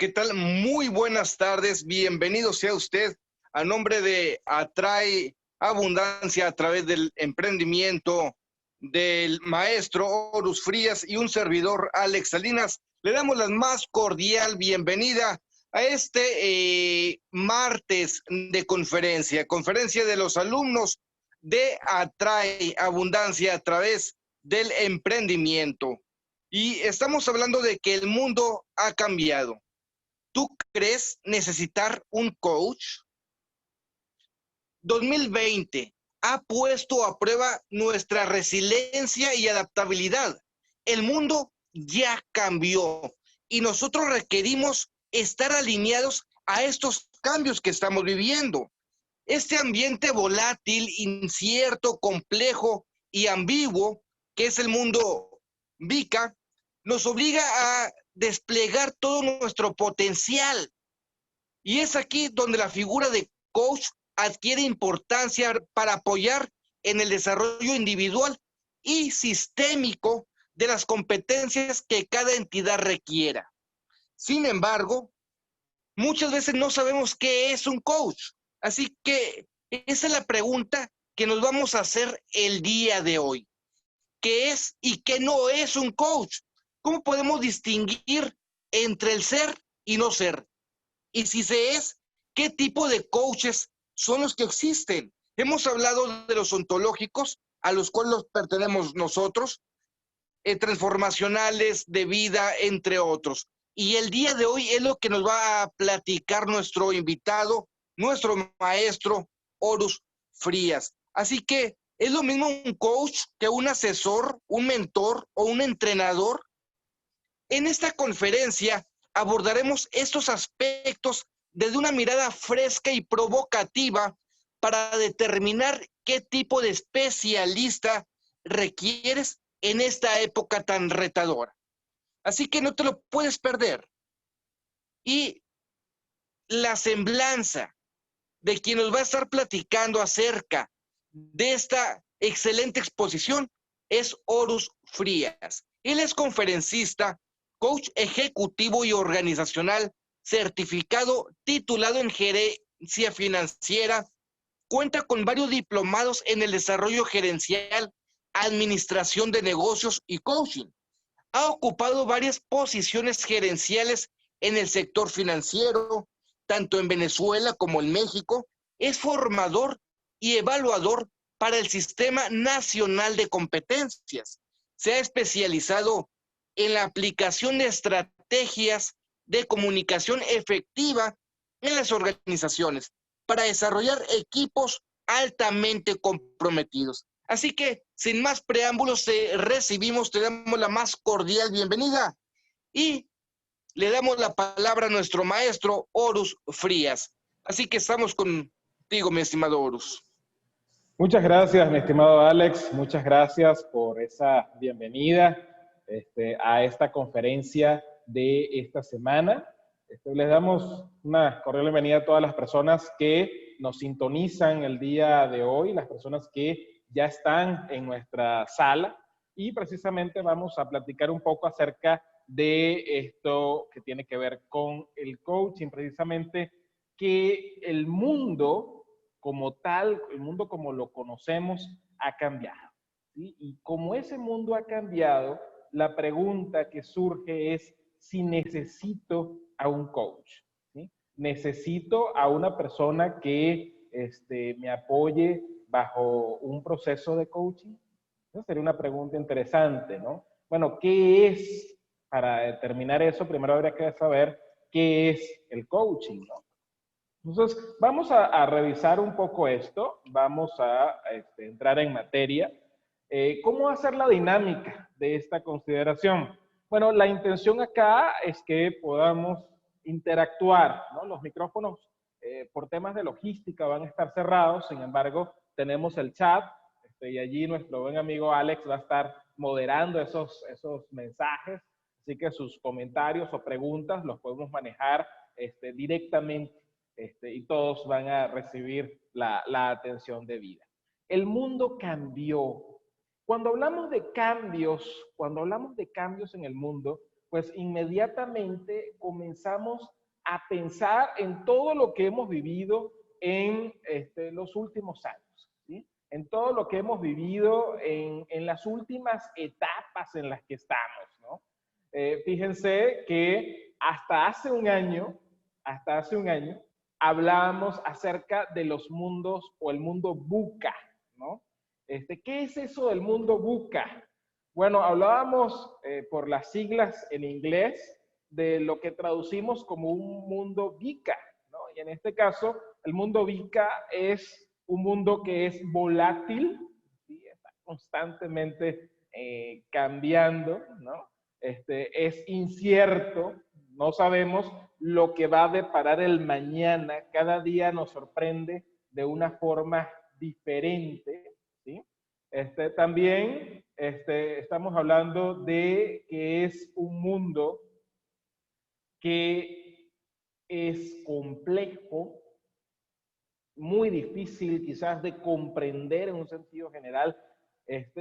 ¿qué tal? Muy buenas tardes. Bienvenido sea usted a nombre de Atrae Abundancia a través del emprendimiento del maestro Horus Frías y un servidor Alex Salinas. Le damos la más cordial bienvenida a este martes de conferencia de los alumnos de Atrae Abundancia a través del emprendimiento. Y estamos hablando de que el mundo ha cambiado. ¿Tú crees necesitar un coach? 2020 ha puesto a prueba nuestra resiliencia y adaptabilidad. El mundo ya cambió y nosotros requerimos estar alineados a estos cambios que estamos viviendo. Este ambiente volátil, incierto, complejo y ambiguo que es el mundo VICA nos obliga a desplegar todo nuestro potencial. Y es aquí donde la figura de coach adquiere importancia para apoyar en el desarrollo individual y sistémico de las competencias que cada entidad requiera. Sin embargo, muchas veces no sabemos qué es un coach. Así que esa es la pregunta que nos vamos a hacer el día de hoy. ¿Qué es y qué no es un coach? ¿Cómo podemos distinguir entre el ser y no ser? Y si se es, ¿qué tipo de coaches son los que existen? Hemos hablado de los ontológicos, a los cuales pertenecemos nosotros, transformacionales, de vida, entre otros. Y el día de hoy es lo que nos va a platicar nuestro invitado, nuestro maestro, Horus Frías. Así que es lo mismo un coach que un asesor, un mentor o un entrenador. En esta conferencia abordaremos estos aspectos desde una mirada fresca y provocativa para determinar qué tipo de especialista requieres en esta época tan retadora. Así que no te lo puedes perder. Y la semblanza de quien nos va a estar platicando acerca de esta excelente exposición es Horus Frías. Él es conferencista, coach ejecutivo y organizacional, certificado, titulado en gerencia financiera, cuenta con varios diplomados en el desarrollo gerencial, administración de negocios y coaching. Ha ocupado varias posiciones gerenciales en el sector financiero, tanto en Venezuela como en México. Es formador y evaluador para el Sistema Nacional de Competencias. Se ha especializado en la aplicación de estrategias de comunicación efectiva en las organizaciones para desarrollar equipos altamente comprometidos. Así que, sin más preámbulos, te damos la más cordial bienvenida y le damos la palabra a nuestro maestro Horus Frías. Así que estamos contigo, mi estimado Horus. Muchas gracias, mi estimado Alex. Muchas gracias por esa bienvenida a esta conferencia de esta semana. Les damos una cordial bienvenida a todas las personas que nos sintonizan el día de hoy, las personas que ya están en nuestra sala, y precisamente vamos a platicar un poco acerca de esto que tiene que ver con el coaching, precisamente que el mundo como tal, el mundo como lo conocemos, ha cambiado, ¿sí? Y como ese mundo ha cambiado, la pregunta que surge es si necesito a un coach, ¿sí? Necesito a una persona que me apoye bajo un proceso de coaching. Esa sería una pregunta interesante, ¿no? Bueno, ¿qué es? Para determinar eso, primero habría que saber qué es el coaching, ¿no? Entonces, vamos a revisar un poco esto, vamos a entrar en materia. ¿Cómo hacer la dinámica de esta consideración? Bueno, la intención acá es que podamos interactuar, ¿no? Los micrófonos por temas de logística van a estar cerrados, sin embargo, tenemos el chat y allí nuestro buen amigo Alex va a estar moderando esos mensajes, así que sus comentarios o preguntas los podemos manejar directamente. Y todos van a recibir la atención debida. El mundo cambió. Cuando hablamos de cambios en el mundo, pues inmediatamente comenzamos a pensar en todo lo que hemos vivido en los últimos años, ¿sí? En todo lo que hemos vivido en las últimas etapas en las que estamos, ¿no? Fíjense que hasta hace un año, hablábamos acerca de los mundos o el mundo VUCA, ¿no? ¿Qué es eso del mundo VUCA? Bueno, hablábamos por las siglas en inglés de lo que traducimos como un mundo VICA, ¿no? Y en este caso, el mundo VICA es un mundo que es volátil, ¿sí? Está constantemente cambiando, ¿no? Es incierto, no sabemos lo que va a deparar el mañana, cada día nos sorprende de una forma diferente, ¿sí? También estamos hablando de que es un mundo que es complejo, muy difícil quizás de comprender en un sentido general,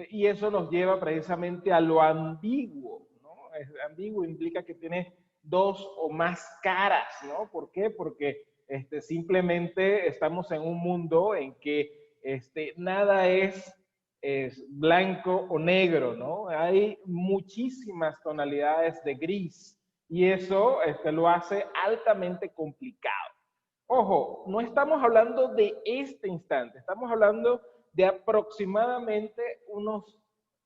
y eso nos lleva precisamente a lo ambiguo, ¿no? Ambiguo implica que tiene dos o más caras, ¿no? ¿Por qué? Porque simplemente estamos en un mundo en que nada es blanco o negro, ¿no? Hay muchísimas tonalidades de gris y eso lo hace altamente complicado. Ojo, no estamos hablando de este instante, estamos hablando de aproximadamente unos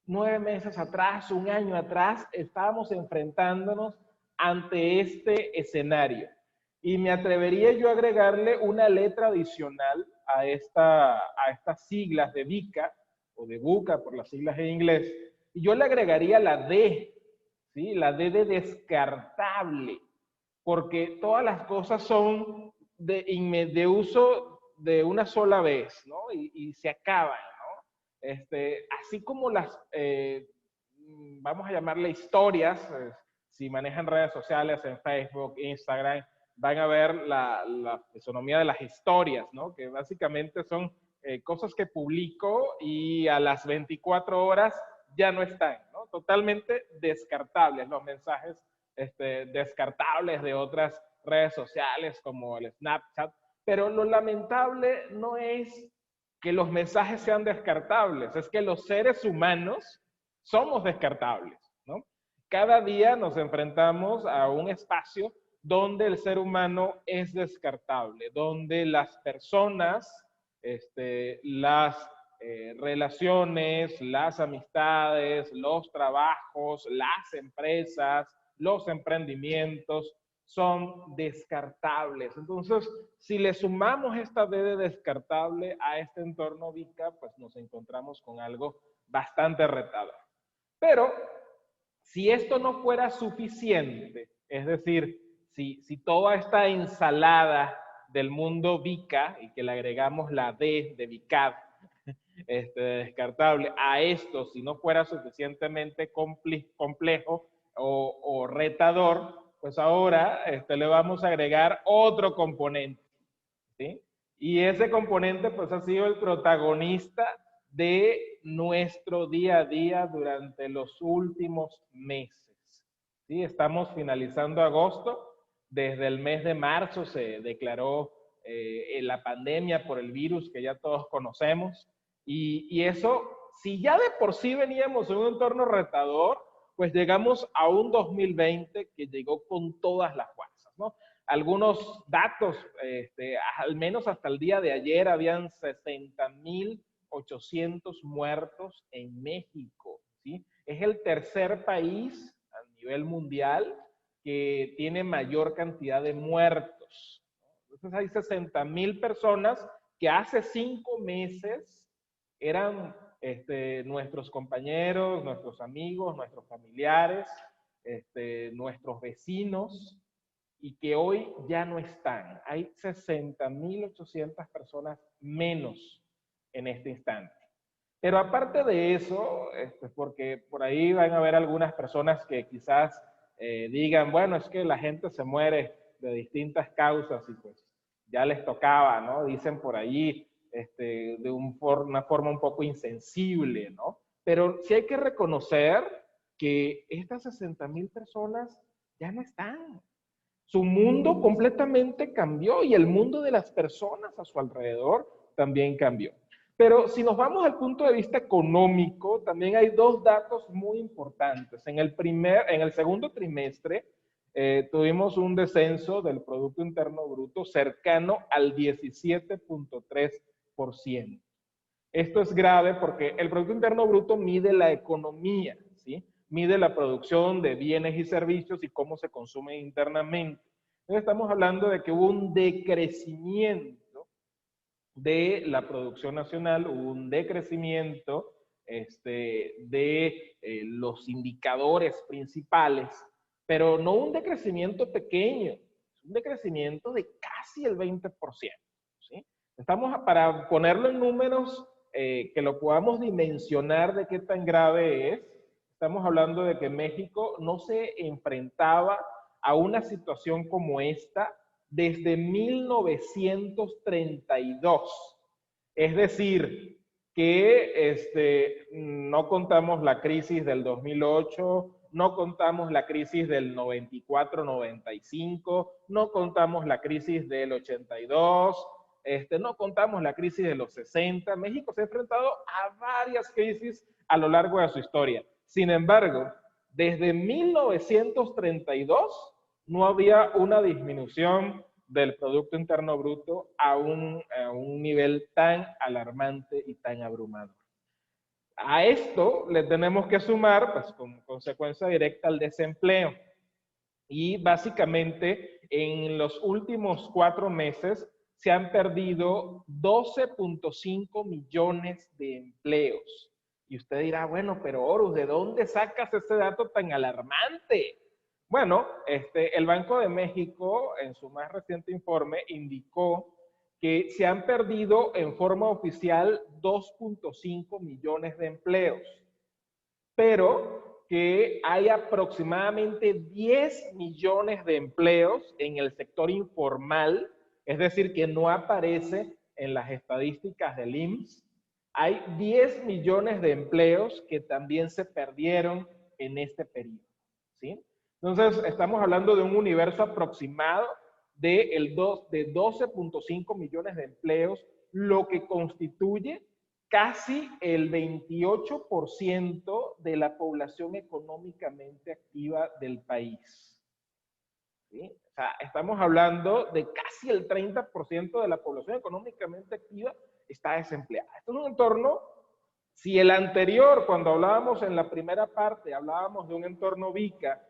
9 meses atrás, un año atrás, estábamos enfrentándonos ante este escenario. Y me atrevería yo a agregarle una letra adicional a estas siglas de VICA, o de VUCA por las siglas en inglés, y yo le agregaría la D, ¿sí? La D de descartable, porque todas las cosas son de uso de una sola vez, ¿no? Y se acaban, ¿no? Así como vamos a llamarle historias, si manejan redes sociales en Facebook, Instagram, van a ver la fisonomía de las historias, ¿no? Que básicamente son cosas que publico y a las 24 horas ya no están, ¿no? Totalmente descartables los mensajes descartables de otras redes sociales como el Snapchat, pero lo lamentable no es que los mensajes sean descartables, es que los seres humanos somos descartables, ¿no? Cada día nos enfrentamos a un espacio donde el ser humano es descartable, donde las personas, las relaciones, las amistades, los trabajos, las empresas, los emprendimientos son descartables. Entonces, si le sumamos esta D de descartable a este entorno VICA, pues nos encontramos con algo bastante retador. Pero si esto no fuera suficiente, es decir, si toda esta ensalada del mundo VICA, y que le agregamos la D de VICAD, descartable, a esto, si no fuera suficientemente complejo o retador, pues ahora le vamos a agregar otro componente, ¿sí? Y ese componente pues ha sido el protagonista de nuestro día a día durante los últimos meses, ¿sí? Estamos finalizando agosto, desde el mes de marzo se declaró la pandemia por el virus que ya todos conocemos, y eso, si ya de por sí veníamos en un entorno retador, pues llegamos a un 2020 que llegó con todas las fuerzas, ¿no? Algunos datos, al menos hasta el día de ayer, habían 60.800 muertos en México, ¿sí? Es el tercer país a nivel mundial que tiene mayor cantidad de muertos. Entonces hay 60.000 personas que hace 5 meses eran nuestros compañeros, nuestros amigos, nuestros familiares, nuestros vecinos, y que hoy ya no están. Hay 60.800 personas menos en este instante. Pero aparte de eso, porque por ahí van a haber algunas personas que quizás digan, bueno, es que la gente se muere de distintas causas y pues ya les tocaba, ¿no? Dicen por ahí de una forma un poco insensible, ¿no? Pero sí hay que reconocer que estas 60.000 personas ya no están. Su mundo completamente cambió y el mundo de las personas a su alrededor también cambió. Pero si nos vamos al punto de vista económico, también hay dos datos muy importantes. En el segundo trimestre tuvimos un descenso del Producto Interno Bruto cercano al 17.3%. Esto es grave porque el Producto Interno Bruto mide la economía, ¿sí? Mide la producción de bienes y servicios y cómo se consumen internamente. Entonces estamos hablando de que hubo un decrecimiento de la producción nacional, hubo un decrecimiento de los indicadores principales, pero no un decrecimiento pequeño, es un decrecimiento de casi el 20%, ¿sí? Estamos, para ponerlo en números, que lo podamos dimensionar de qué tan grave es, estamos hablando de que México no se enfrentaba a una situación como esta desde 1932. Es decir, que no contamos la crisis del 2008, no contamos la crisis del 94-95, no contamos la crisis del 82, no contamos la crisis de los 60. México se ha enfrentado a varias crisis a lo largo de su historia. Sin embargo, desde 1932 no había una disminución del Producto Interno Bruto a un nivel tan alarmante y tan abrumador. A esto le tenemos que sumar, pues, como consecuencia directa, el desempleo. Y básicamente en los últimos 4 meses se han perdido 12.5 millones de empleos. Y usted dirá, bueno, pero Horus, ¿de dónde sacas ese dato tan alarmante? Bueno, el Banco de México en su más reciente informe indicó que se han perdido en forma oficial 2.5 millones de empleos, pero que hay aproximadamente 10 millones de empleos en el sector informal, es decir, que no aparece en las estadísticas del IMSS. Hay 10 millones de empleos que también se perdieron en este periodo, ¿sí? Entonces, estamos hablando de un universo aproximado de 12.5 millones de empleos, lo que constituye casi el 28% de la población económicamente activa del país, ¿sí? O sea, estamos hablando de casi el 30% de la población económicamente activa está desempleada. Esto es un entorno, si el anterior, cuando hablábamos en la primera parte, hablábamos de un entorno VICA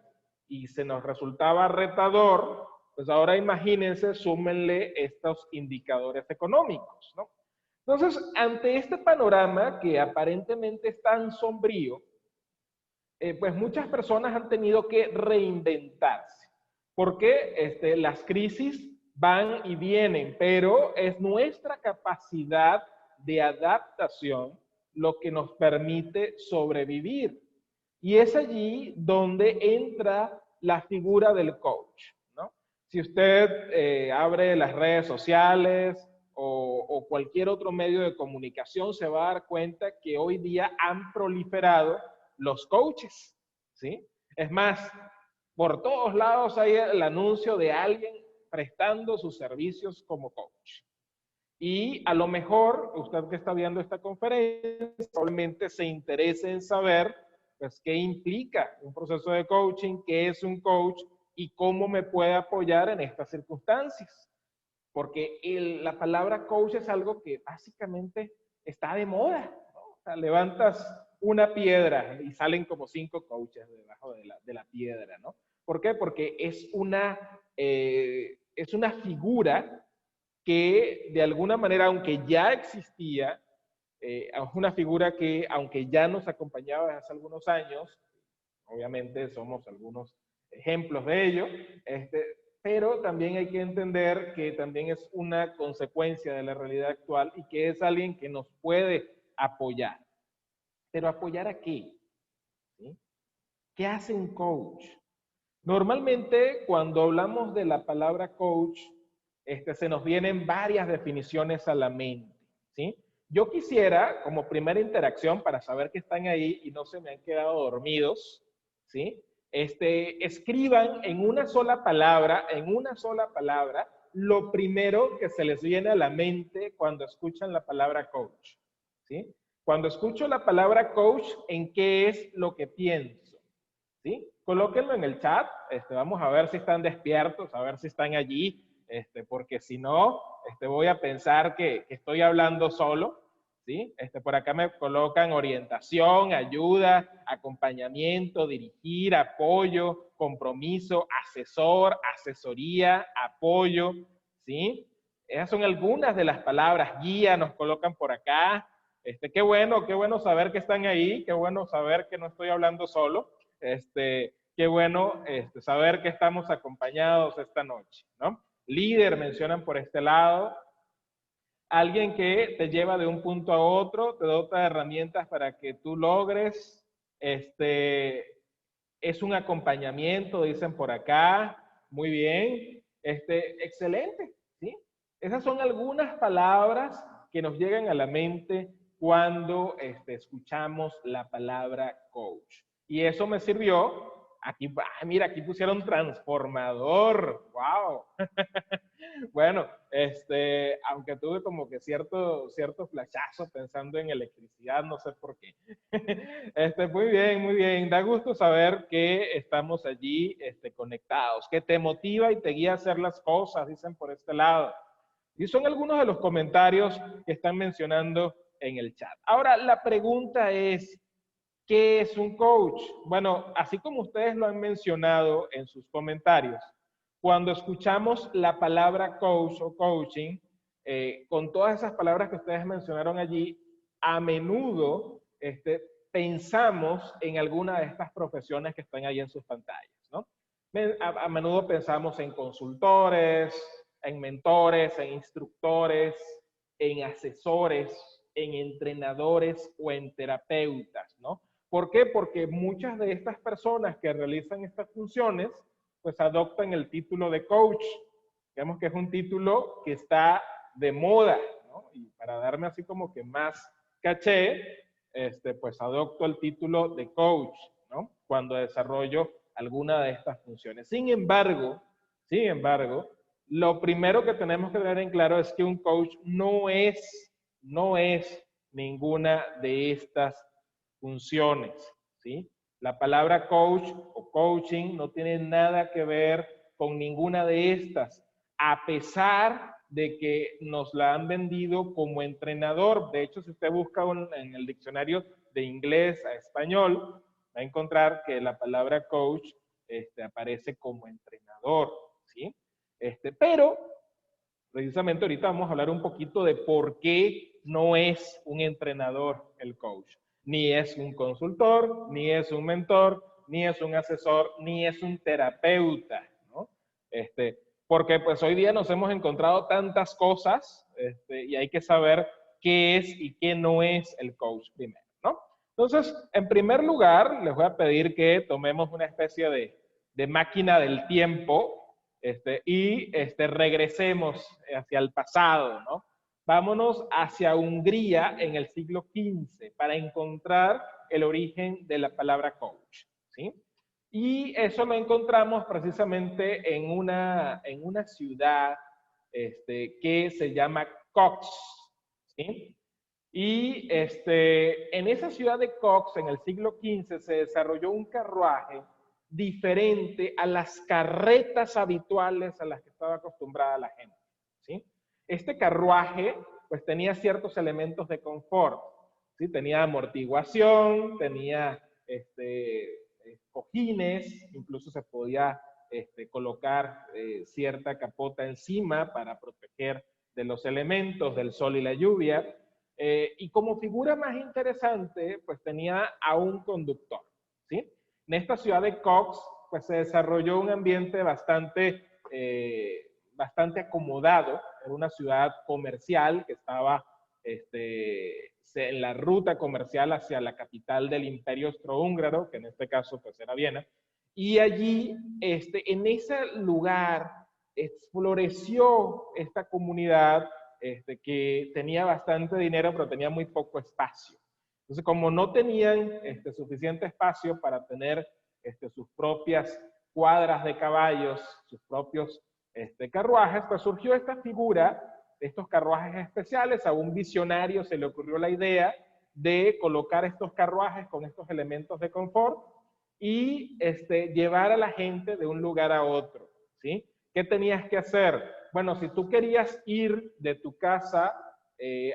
y se nos resultaba retador, pues ahora imagínense, súmenle estos indicadores económicos, ¿no? Entonces, ante este panorama que aparentemente es tan sombrío, pues muchas personas han tenido que reinventarse, porque las crisis van y vienen, pero es nuestra capacidad de adaptación lo que nos permite sobrevivir. Y es allí donde entra la figura del coach, ¿no? Si usted abre las redes sociales o cualquier otro medio de comunicación, se va a dar cuenta que hoy día han proliferado los coaches, ¿sí? Es más, por todos lados hay el anuncio de alguien prestando sus servicios como coach. Y a lo mejor, usted que está viendo esta conferencia, probablemente se interese en saber, pues, qué implica un proceso de coaching, qué es un coach y cómo me puede apoyar en estas circunstancias. Porque la palabra coach es algo que básicamente está de moda, ¿no? O sea, levantas una piedra y salen como 5 coaches debajo de la piedra, ¿no? ¿Por qué? Porque es una figura que de alguna manera, aunque ya existía, es una figura que, aunque ya nos acompañaba desde hace algunos años, obviamente somos algunos ejemplos de ello, pero también hay que entender que también es una consecuencia de la realidad actual y que es alguien que nos puede apoyar. ¿Pero apoyar a qué? ¿Sí? ¿Qué hace un coach? Normalmente, cuando hablamos de la palabra coach, se nos vienen varias definiciones a la mente, ¿sí? Yo quisiera, como primera interacción, para saber que están ahí y no se me han quedado dormidos, ¿sí? escriban en una sola palabra, lo primero que se les viene a la mente cuando escuchan la palabra coach, ¿sí? Cuando escucho la palabra coach, ¿en qué es lo que pienso? ¿Sí? Colóquenlo en el chat, vamos a ver si están despiertos, a ver si están allí, porque si no, voy a pensar que estoy hablando solo, ¿sí? Por acá me colocan orientación, ayuda, acompañamiento, dirigir, apoyo, compromiso, asesor, asesoría, apoyo, ¿sí? Esas son algunas de las palabras, guía, nos colocan por acá. Qué bueno saber que están ahí, qué bueno saber que no estoy hablando solo. Qué bueno saber que estamos acompañados esta noche, ¿no? Líder mencionan por este lado. Alguien que te lleva de un punto a otro, te dota de herramientas para que tú logres. Es un acompañamiento, dicen por acá. Muy bien. Excelente, ¿sí? Esas son algunas palabras que nos llegan a la mente cuando escuchamos la palabra coach. Y eso me sirvió. Aquí, mira, aquí pusieron transformador. ¡Wow! Bueno, aunque tuve como que cierto flashazo pensando en electricidad, no sé por qué. Muy bien, muy bien. Da gusto saber que estamos allí conectados, que te motiva y te guía a hacer las cosas, dicen por este lado. Y son algunos de los comentarios que están mencionando en el chat. Ahora, la pregunta es, ¿qué es un coach? Bueno, así como ustedes lo han mencionado en sus comentarios, cuando escuchamos la palabra coach o coaching, con todas esas palabras que ustedes mencionaron allí, a menudo pensamos en alguna de estas profesiones que están ahí en sus pantallas, ¿no? A menudo pensamos en consultores, en mentores, en instructores, en asesores, en entrenadores o en terapeutas, ¿no? ¿Por qué? Porque muchas de estas personas que realizan estas funciones, pues adoptan el título de coach. Digamos que es un título que está de moda, ¿no? Y para darme así como que más caché, pues adopto el título de coach, ¿no? Cuando desarrollo alguna de estas funciones. Sin embargo, lo primero que tenemos que tener en claro es que un coach no es ninguna de estas funciones, ¿sí? La palabra coach o coaching no tiene nada que ver con ninguna de estas, a pesar de que nos la han vendido como entrenador. De hecho, si usted busca en el diccionario de inglés a español, va a encontrar que la palabra coach aparece como entrenador, ¿sí? Pero precisamente ahorita vamos a hablar un poquito de por qué no es un entrenador el coach. Ni es un consultor, ni es un mentor, ni es un asesor, ni es un terapeuta, ¿no? Porque pues hoy día nos hemos encontrado tantas cosas y hay que saber qué es y qué no es el coach primero, ¿no? Entonces, en primer lugar, les voy a pedir que tomemos una especie de máquina del tiempo y regresemos hacia el pasado, ¿no? Vámonos hacia Hungría en el siglo XV para encontrar el origen de la palabra coach, ¿sí? Y eso lo encontramos precisamente en una ciudad que se llama Cox, ¿sí? Y en esa ciudad de Cox, en el siglo XV, se desarrolló un carruaje diferente a las carretas habituales a las que estaba acostumbrada la gente, ¿sí? Este carruaje, pues tenía ciertos elementos de confort, ¿sí? Tenía amortiguación, tenía cojines, incluso se podía colocar cierta capota encima para proteger de los elementos del sol y la lluvia. Y como figura más interesante, pues tenía a un conductor, ¿sí? En esta ciudad de Cox, pues se desarrolló un ambiente bastante acomodado. Era una ciudad comercial que estaba en la ruta comercial hacia la capital del Imperio Austrohúngaro, que en este caso pues era Viena. Y allí, en ese lugar, floreció esta comunidad que tenía bastante dinero, pero tenía muy poco espacio. Entonces, como no tenían suficiente espacio para tener sus propias cuadras de caballos, sus propios carruajes, pues surgió esta figura, estos carruajes especiales. A un visionario se le ocurrió la idea de colocar estos carruajes con estos elementos de confort y llevar a la gente de un lugar a otro, ¿sí? ¿Qué tenías que hacer? Bueno, si tú querías ir de tu casa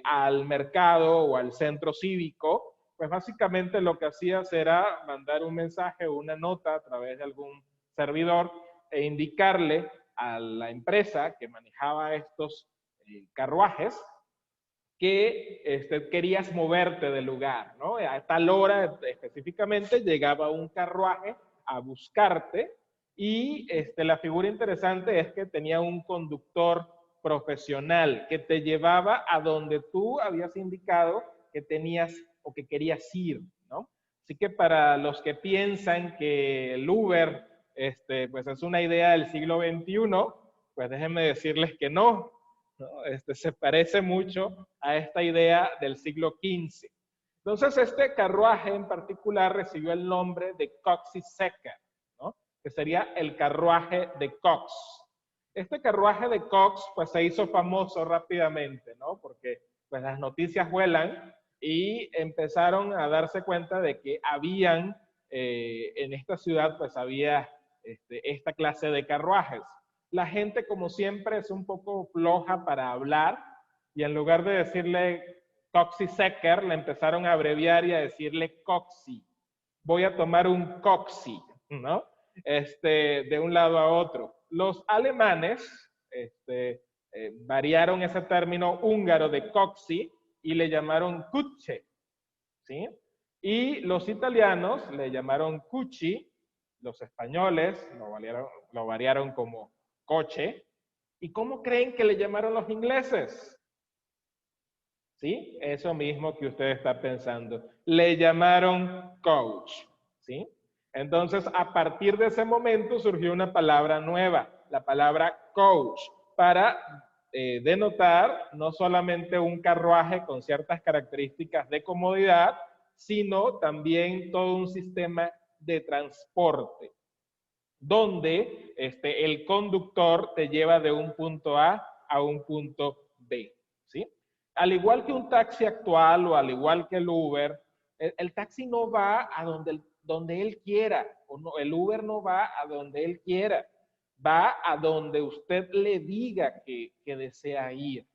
al mercado o al centro cívico, pues básicamente lo que hacías era mandar un mensaje o una nota a través de algún servidor e indicarle a la empresa que manejaba estos carruajes que querías moverte del lugar, ¿no? A tal hora específicamente llegaba un carruaje a buscarte y la figura interesante es que tenía un conductor profesional que te llevaba a donde tú habías indicado que tenías o que querías ir, ¿no? Así que para los que piensan que el Uber pues es una idea del siglo XXI, pues déjenme decirles que no, ¿no? Se parece mucho a esta idea del siglo XV. Entonces, este carruaje en particular recibió el nombre de Coxy-Secker, ¿no? Que sería el carruaje de Cox. Este carruaje de Cox, pues se hizo famoso rápidamente, ¿no? Porque pues las noticias vuelan y empezaron a darse cuenta de que habían, en esta ciudad, pues había esta clase de carruajes. La gente, como siempre, es un poco floja para hablar y en lugar de decirle Coxy-Secker, le empezaron a abreviar y a decirle Coxy. Voy a tomar un Coxy, ¿no? De un lado a otro. Los alemanes variaron ese término húngaro de Coxy y le llamaron Kutsche, ¿sí? Y los italianos le llamaron Cucci, los españoles lo variaron como coche. ¿Y cómo creen que le llamaron los ingleses? ¿Sí? Eso mismo que usted está pensando. Le llamaron coach, ¿sí? Entonces, a partir de ese momento surgió una palabra nueva, la palabra coach, para denotar no solamente un carruaje con ciertas características de comodidad, sino también todo un sistema de transporte, donde el conductor te lleva de un punto A un punto B, ¿sí? Al igual que un taxi actual o al igual que el Uber, el taxi no va a donde él quiera, o no, el Uber no va a donde él quiera, va a donde usted le diga que desea ir,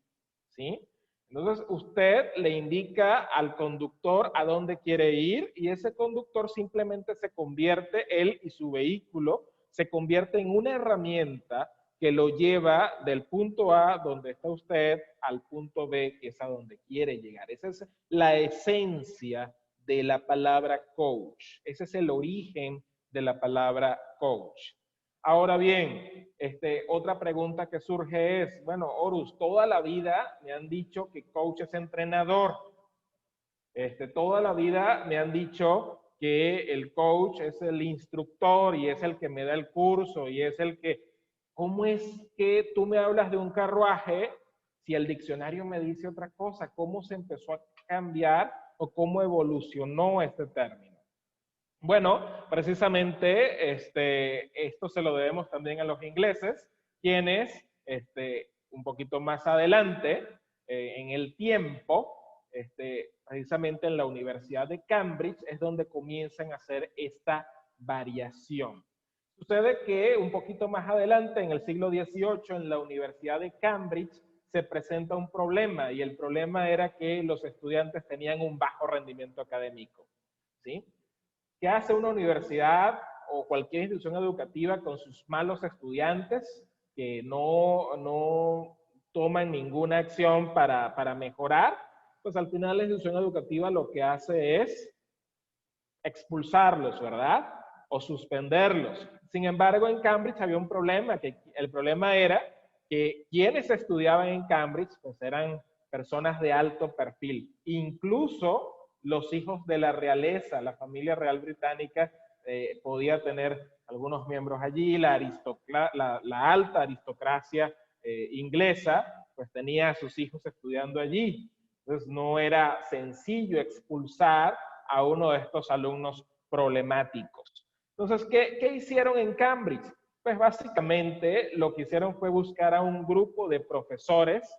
¿sí? Entonces, usted le indica al conductor a dónde quiere ir y ese conductor simplemente se convierte, él y su vehículo, se convierte en una herramienta que lo lleva del punto A, donde está usted, al punto B, que es a donde quiere llegar. Esa es la esencia de la palabra coach. Ese es el origen de la palabra coach. Ahora bien, otra pregunta que surge es, bueno, Horus, toda la vida me han dicho que coach es entrenador. Toda la vida me han dicho que el coach es el instructor y es el que me da el curso y es el que... ¿Cómo es que tú me hablas de un carruaje si el diccionario me dice otra cosa? ¿Cómo se empezó a cambiar o cómo evolucionó este término? Bueno, precisamente esto se lo debemos también a los ingleses, quienes un poquito más adelante en el tiempo, precisamente en la Universidad de Cambridge, es donde comienzan a hacer esta variación. Sucede que un poquito más adelante, en el siglo XVIII, en la Universidad de Cambridge, se presenta un problema, y el problema era que los estudiantes tenían un bajo rendimiento académico, ¿sí? ¿Qué hace una universidad o cualquier institución educativa con sus malos estudiantes que no toman ninguna acción para mejorar? Pues al final la institución educativa lo que hace es expulsarlos, ¿verdad? O suspenderlos. Sin embargo, en Cambridge había un problema, que el problema era que quienes estudiaban en Cambridge pues eran personas de alto perfil. Incluso los hijos de la realeza, la familia real británica, podía tener algunos miembros allí, la alta aristocracia inglesa, pues tenía a sus hijos estudiando allí. Entonces no era sencillo expulsar a uno de estos alumnos problemáticos. Entonces, ¿qué hicieron en Cambridge? Pues básicamente lo que hicieron fue buscar a un grupo de profesores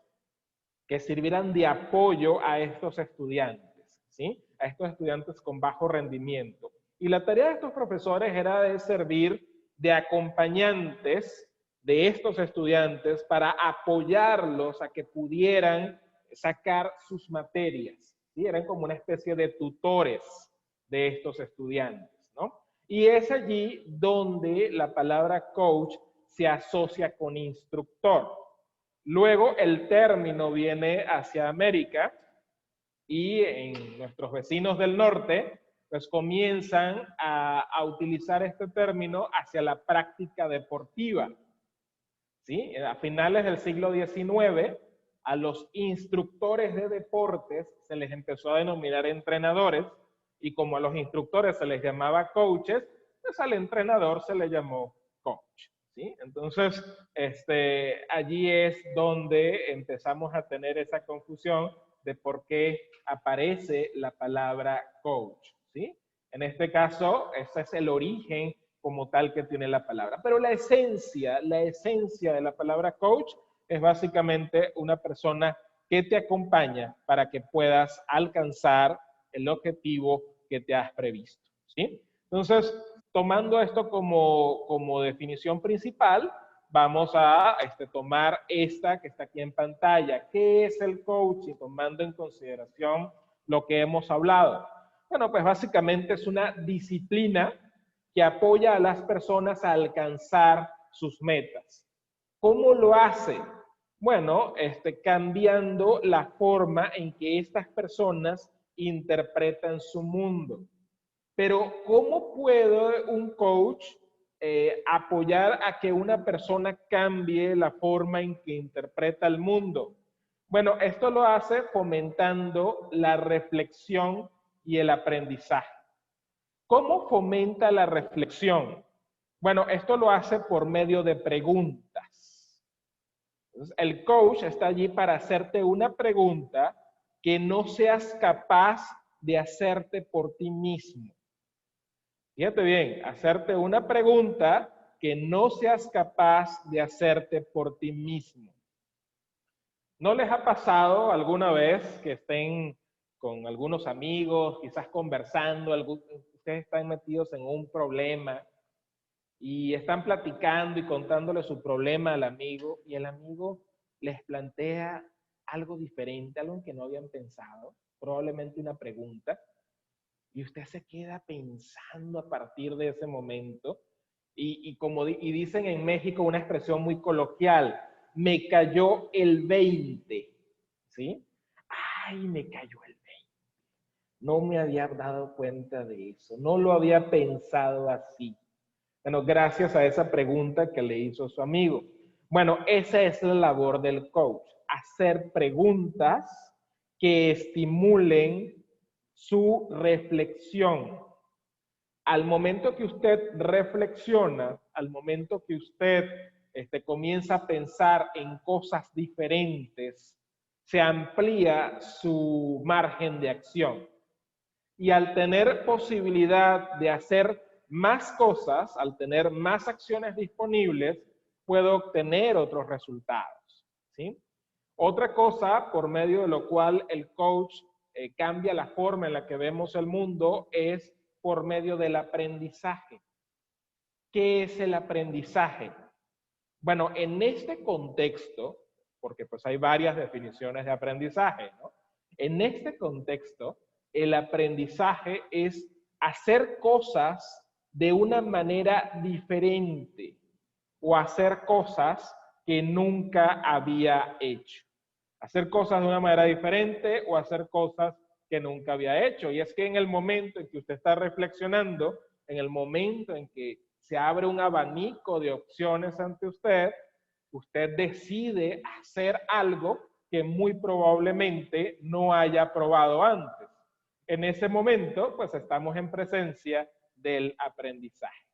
que sirvieran de apoyo a estos estudiantes, ¿sí? A estos estudiantes con bajo rendimiento. Y la tarea de estos profesores era de servir de acompañantes de estos estudiantes para apoyarlos a que pudieran sacar sus materias, ¿sí? Eran como una especie de tutores de estos estudiantes, ¿no? Y es allí donde la palabra coach se asocia con instructor. Luego el término viene hacia América y en nuestros vecinos del norte, pues comienzan a utilizar este término hacia la práctica deportiva. ¿Sí? A finales del siglo XIX, a los instructores de deportes se les empezó a denominar entrenadores y como a los instructores se les llamaba coaches, pues al entrenador se le llamó coach. ¿Sí? Entonces, allí es donde empezamos a tener esa confusión de por qué aparece la palabra coach. ¿Sí? En este caso, ese es el origen como tal que tiene la palabra. Pero la esencia de la palabra coach es básicamente una persona que te acompaña para que puedas alcanzar el objetivo que te has previsto. ¿Sí? Entonces, tomando esto como definición principal, vamos a tomar esta que está aquí en pantalla. ¿Qué es el coaching? Tomando en consideración lo que hemos hablado. Bueno, pues básicamente es una disciplina que apoya a las personas a alcanzar sus metas. ¿Cómo lo hace? Bueno, cambiando la forma en que estas personas interpretan su mundo. Pero ¿cómo puede un coach apoyar a que una persona cambie la forma en que interpreta el mundo? Bueno, esto lo hace fomentando la reflexión y el aprendizaje. ¿Cómo fomenta la reflexión? Bueno, esto lo hace por medio de preguntas. Entonces, el coach está allí para hacerte una pregunta que no seas capaz de hacerte por ti mismo. Fíjate bien, hacerte una pregunta que no seas capaz de hacerte por ti mismo. ¿No les ha pasado alguna vez que estén con algunos amigos, quizás conversando, ustedes están metidos en un problema y están platicando y contándole su problema al amigo y el amigo les plantea algo diferente, algo que no habían pensado, probablemente una pregunta, y usted se queda pensando a partir de ese momento y dicen en México una expresión muy coloquial, me cayó el 20, ¿sí? Ay, me cayó el 20. No me había dado cuenta de eso, no lo había pensado así. Bueno, gracias a esa pregunta que le hizo su amigo. Bueno, esa es la labor del coach, hacer preguntas que estimulen su reflexión. Al momento que usted reflexiona, al momento que usted comienza a pensar en cosas diferentes, se amplía su margen de acción. Y al tener posibilidad de hacer más cosas, al tener más acciones disponibles, puedo obtener otros resultados. ¿Sí? Otra cosa por medio de lo cual el coach cambia la forma en la que vemos el mundo es por medio del aprendizaje. ¿Qué es el aprendizaje? Bueno, en este contexto, porque pues hay varias definiciones de aprendizaje, ¿no? En este contexto, el aprendizaje es hacer cosas de una manera diferente o hacer cosas que nunca había hecho. Hacer cosas de una manera diferente o hacer cosas que nunca había hecho. Y es que en el momento en que usted está reflexionando, en el momento en que se abre un abanico de opciones ante usted, usted decide hacer algo que muy probablemente no haya probado antes. En ese momento, pues estamos en presencia del aprendizaje.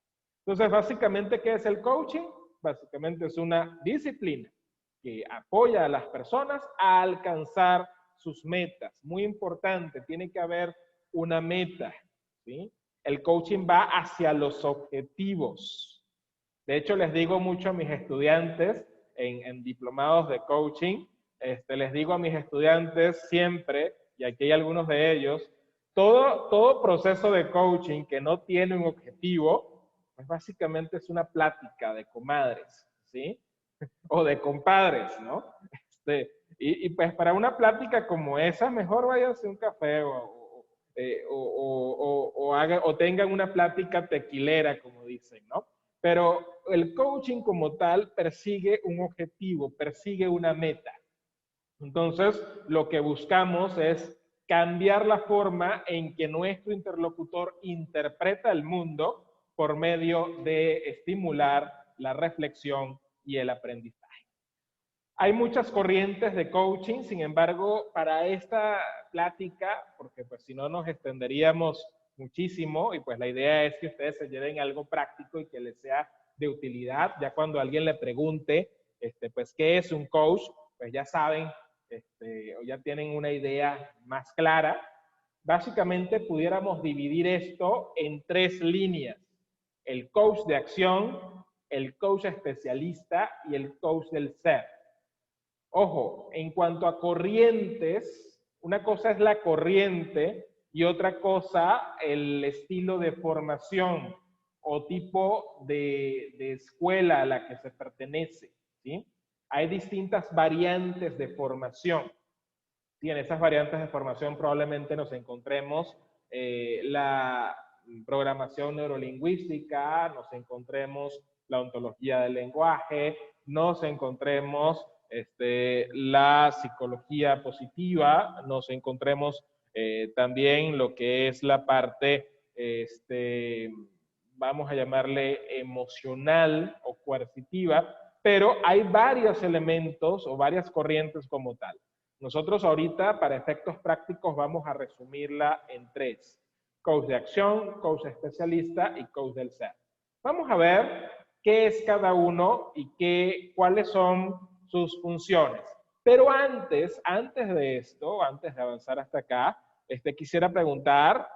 Entonces, básicamente, ¿qué es el coaching? Básicamente es una disciplina que apoya a las personas a alcanzar sus metas. Muy importante, tiene que haber una meta, ¿sí? El coaching va hacia los objetivos. De hecho, les digo mucho a mis estudiantes en diplomados de coaching, les digo a mis estudiantes siempre, y aquí hay algunos de ellos, todo proceso de coaching que no tiene un objetivo, pues básicamente es una plática de comadres, ¿sí? O de compadres, ¿no? Pues para una plática como esa, mejor váyanse a un café o tengan una plática tequilera, como dicen, ¿no? Pero el coaching como tal persigue un objetivo, persigue una meta. Entonces, lo que buscamos es cambiar la forma en que nuestro interlocutor interpreta el mundo por medio de estimular la reflexión y el aprendizaje. Hay muchas corrientes de coaching, sin embargo, para esta plática, porque pues si no nos extenderíamos muchísimo, y pues la idea es que ustedes se lleven algo práctico y que les sea de utilidad, ya cuando alguien le pregunte, pues, ¿qué es un coach? Pues ya saben, o ya tienen una idea más clara. Básicamente pudiéramos dividir esto en 3 líneas: el coach de acción, el coach especialista y el coach del ser. Ojo, en cuanto a corrientes, una cosa es la corriente y otra cosa el estilo de formación o tipo de escuela a la que se pertenece, ¿sí? Hay distintas variantes de formación. Y en esas variantes de formación probablemente nos encontremos la programación neurolingüística, nos encontremos la ontología del lenguaje, nos encontremos la psicología positiva, nos encontremos también lo que es la parte, vamos a llamarle emocional o coercitiva, pero hay varios elementos o varias corrientes como tal. Nosotros ahorita, para efectos prácticos, vamos a resumirla en 3. Coach de acción, coach especialista y coach del ser. Vamos a ver qué es cada uno y cuáles son sus funciones. Pero antes de esto, antes de avanzar hasta acá, quisiera preguntar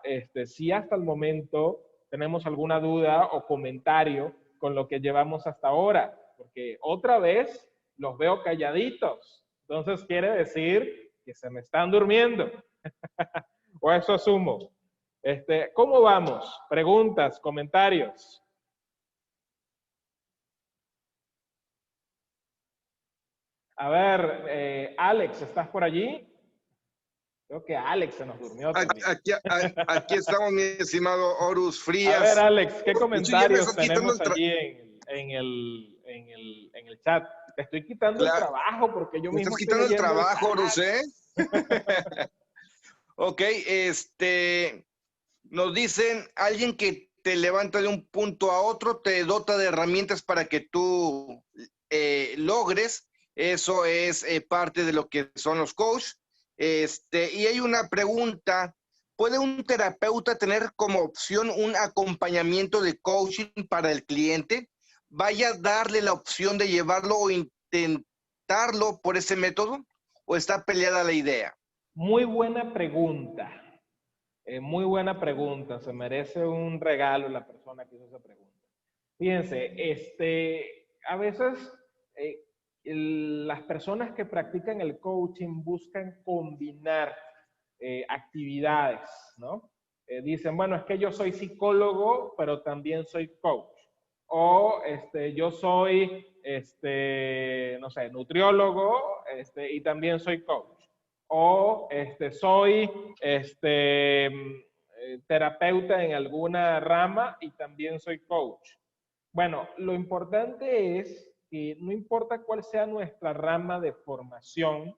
si hasta el momento tenemos alguna duda o comentario con lo que llevamos hasta ahora, porque otra vez los veo calladitos. Entonces quiere decir que se me están durmiendo. O eso asumo. ¿Cómo vamos? Preguntas, comentarios. A ver, Alex, ¿estás por allí? Creo que Alex se nos durmió también. Aquí estamos, mi estimado Horus Frías. A ver, Alex, ¿qué comentarios tenemos allí en el chat? Te estoy quitando el trabajo porque yo mismo estoy leyendo. Me estás quitando el trabajo, Horus, ¿eh? Ok, nos dicen, alguien que te levanta de un punto a otro, te dota de herramientas para que tú logres. Eso es parte de lo que son los coaches. Y hay una pregunta: ¿puede un terapeuta tener como opción un acompañamiento de coaching para el cliente? ¿Vaya a darle la opción de llevarlo o intentarlo por ese método? ¿O está peleada la idea? Muy buena pregunta. Muy buena pregunta. Se merece un regalo la persona que hizo esa pregunta. Fíjense, a veces las personas que practican el coaching buscan combinar actividades, ¿no? Dicen, bueno, es que yo soy psicólogo, pero también soy coach. O yo soy, no sé, nutriólogo, y también soy coach. O soy terapeuta en alguna rama y también soy coach. Bueno, lo importante es que no importa cuál sea nuestra rama de formación,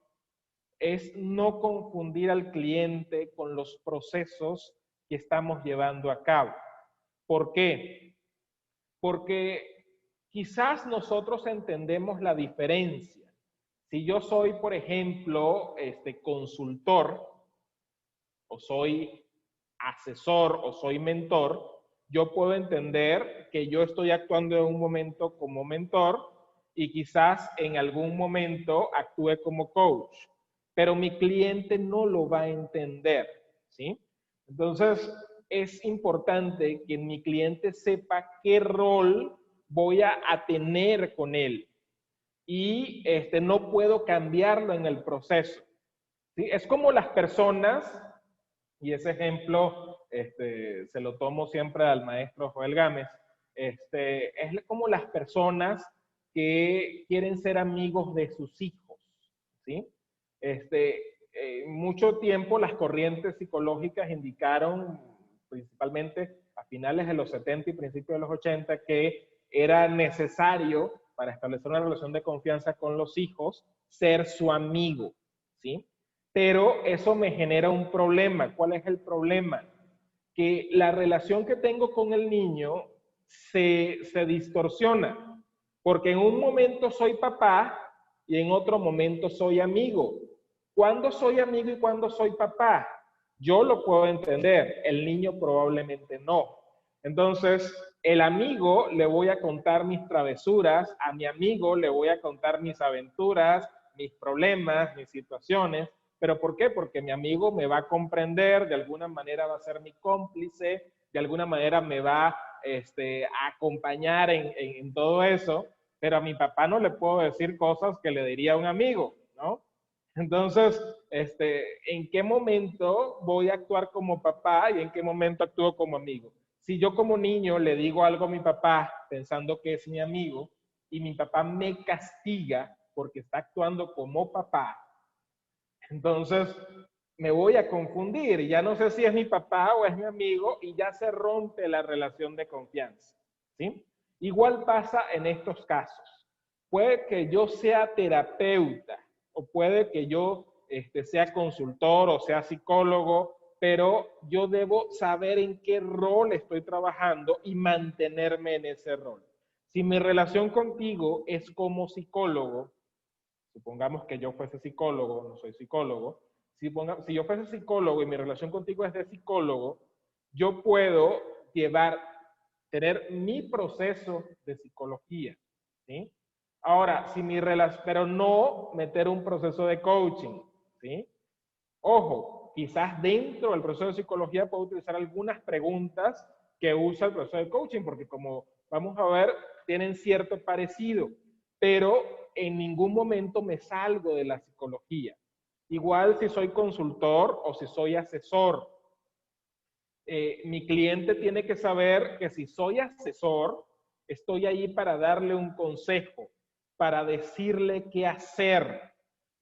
es no confundir al cliente con los procesos que estamos llevando a cabo. ¿Por qué? Porque quizás nosotros entendemos la diferencia. Si yo soy, por ejemplo, consultor, o soy asesor, o soy mentor, yo puedo entender que yo estoy actuando en un momento como mentor y quizás en algún momento actúe como coach, pero mi cliente no lo va a entender, ¿sí? Entonces, es importante que mi cliente sepa qué rol voy a tener con él y no puedo cambiarlo en el proceso. ¿Sí? Es como las personas, y ese ejemplo se lo tomo siempre al maestro Joel Gámez, es como las personas que quieren ser amigos de sus hijos, ¿sí? Mucho tiempo las corrientes psicológicas indicaron, principalmente a finales de los 70 y principios de los 80, que era necesario para establecer una relación de confianza con los hijos ser su amigo, ¿sí? Pero eso me genera un problema. ¿Cuál es el problema? Que la relación que tengo con el niño se distorsiona, porque en un momento soy papá y en otro momento soy amigo. ¿Cuándo soy amigo y cuándo soy papá? Yo lo puedo entender, el niño probablemente no. Entonces, el amigo le voy a contar mis travesuras, a mi amigo le voy a contar mis aventuras, mis problemas, mis situaciones. ¿Pero por qué? Porque mi amigo me va a comprender, de alguna manera va a ser mi cómplice, de alguna manera me va a acompañar en todo eso, pero a mi papá no le puedo decir cosas que le diría a un amigo, ¿no? Entonces, ¿en qué momento voy a actuar como papá y en qué momento actúo como amigo? Si yo como niño le digo algo a mi papá pensando que es mi amigo y mi papá me castiga porque está actuando como papá, entonces me voy a confundir. Ya no sé si es mi papá o es mi amigo y ya se rompe la relación de confianza, ¿sí? Igual pasa en estos casos. Puede que yo sea terapeuta o puede que yo sea consultor o sea psicólogo, pero yo debo saber en qué rol estoy trabajando y mantenerme en ese rol. Si mi relación contigo es como psicólogo, supongamos que yo fuese psicólogo, no soy psicólogo, si yo fuese psicólogo y mi relación contigo es de psicólogo, yo puedo tener mi proceso de psicología, ¿sí? Ahora, si mi relación, pero no meter un proceso de coaching, ¿sí? Ojo, quizás dentro del proceso de psicología puedo utilizar algunas preguntas que usa el proceso de coaching, porque como vamos a ver, tienen cierto parecido, pero en ningún momento me salgo de la psicología. Igual si soy consultor o si soy asesor, mi cliente tiene que saber que si soy asesor, estoy ahí para darle un consejo, para decirle qué hacer.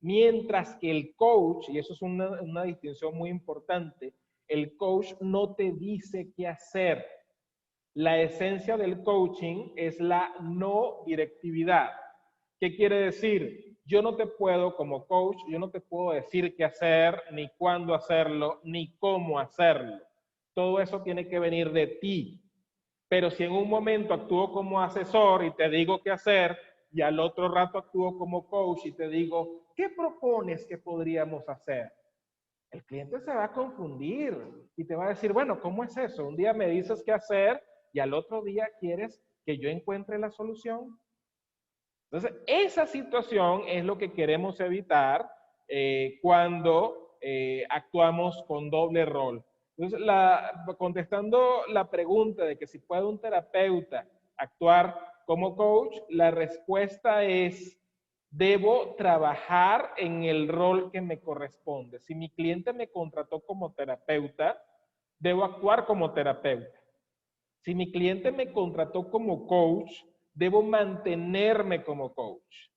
Mientras que el coach, y eso es una distinción muy importante, el coach no te dice qué hacer. La esencia del coaching es la no directividad. ¿Qué quiere decir? Yo no te puedo, como coach, yo no te puedo decir qué hacer, ni cuándo hacerlo, ni cómo hacerlo. Todo eso tiene que venir de ti. Pero si en un momento actúo como asesor y te digo qué hacer, y al otro rato actúo como coach y te digo, ¿qué propones que podríamos hacer? El cliente se va a confundir y te va a decir, bueno, ¿cómo es eso? Un día me dices qué hacer y al otro día quieres que yo encuentre la solución. Entonces, esa situación es lo que queremos evitar cuando actuamos con doble rol. Entonces, contestando la pregunta de que si puede un terapeuta actuar como coach, la respuesta es, debo trabajar en el rol que me corresponde. Si mi cliente me contrató como terapeuta, debo actuar como terapeuta. Si mi cliente me contrató como coach, debo mantenerme como coach.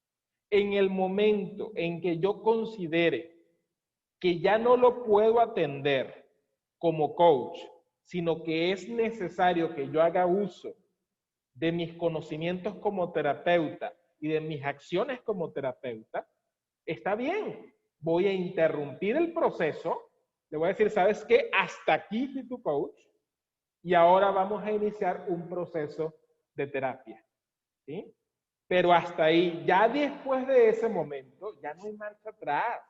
En el momento en que yo considere que ya no lo puedo atender como coach, sino que es necesario que yo haga uso de mis conocimientos como terapeuta y de mis acciones como terapeuta, está bien. Voy a interrumpir el proceso, le voy a decir, ¿sabes qué? Hasta aquí fui tu coach, y ahora vamos a iniciar un proceso de terapia, ¿sí? Pero hasta ahí, ya después de ese momento, ya no hay marcha atrás.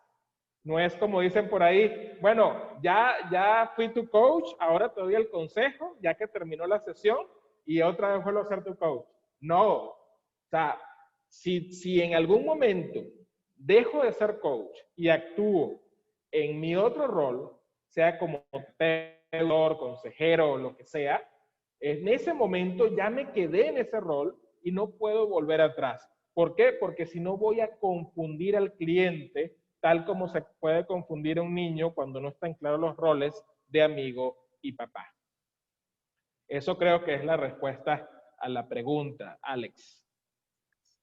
No es como dicen por ahí, bueno, ya fui tu coach, ahora te doy el consejo, ya que terminó la sesión, y otra vez vuelvo a ser tu coach. No, o sea, si en algún momento dejo de ser coach y actúo en mi otro rol, sea como consejero o lo que sea, en ese momento ya me quedé en ese rol y no puedo volver atrás. ¿Por qué? Porque si no voy a confundir al cliente, tal como se puede confundir a un niño cuando no están claros los roles de amigo y papá. Eso creo que es la respuesta a la pregunta, Alex.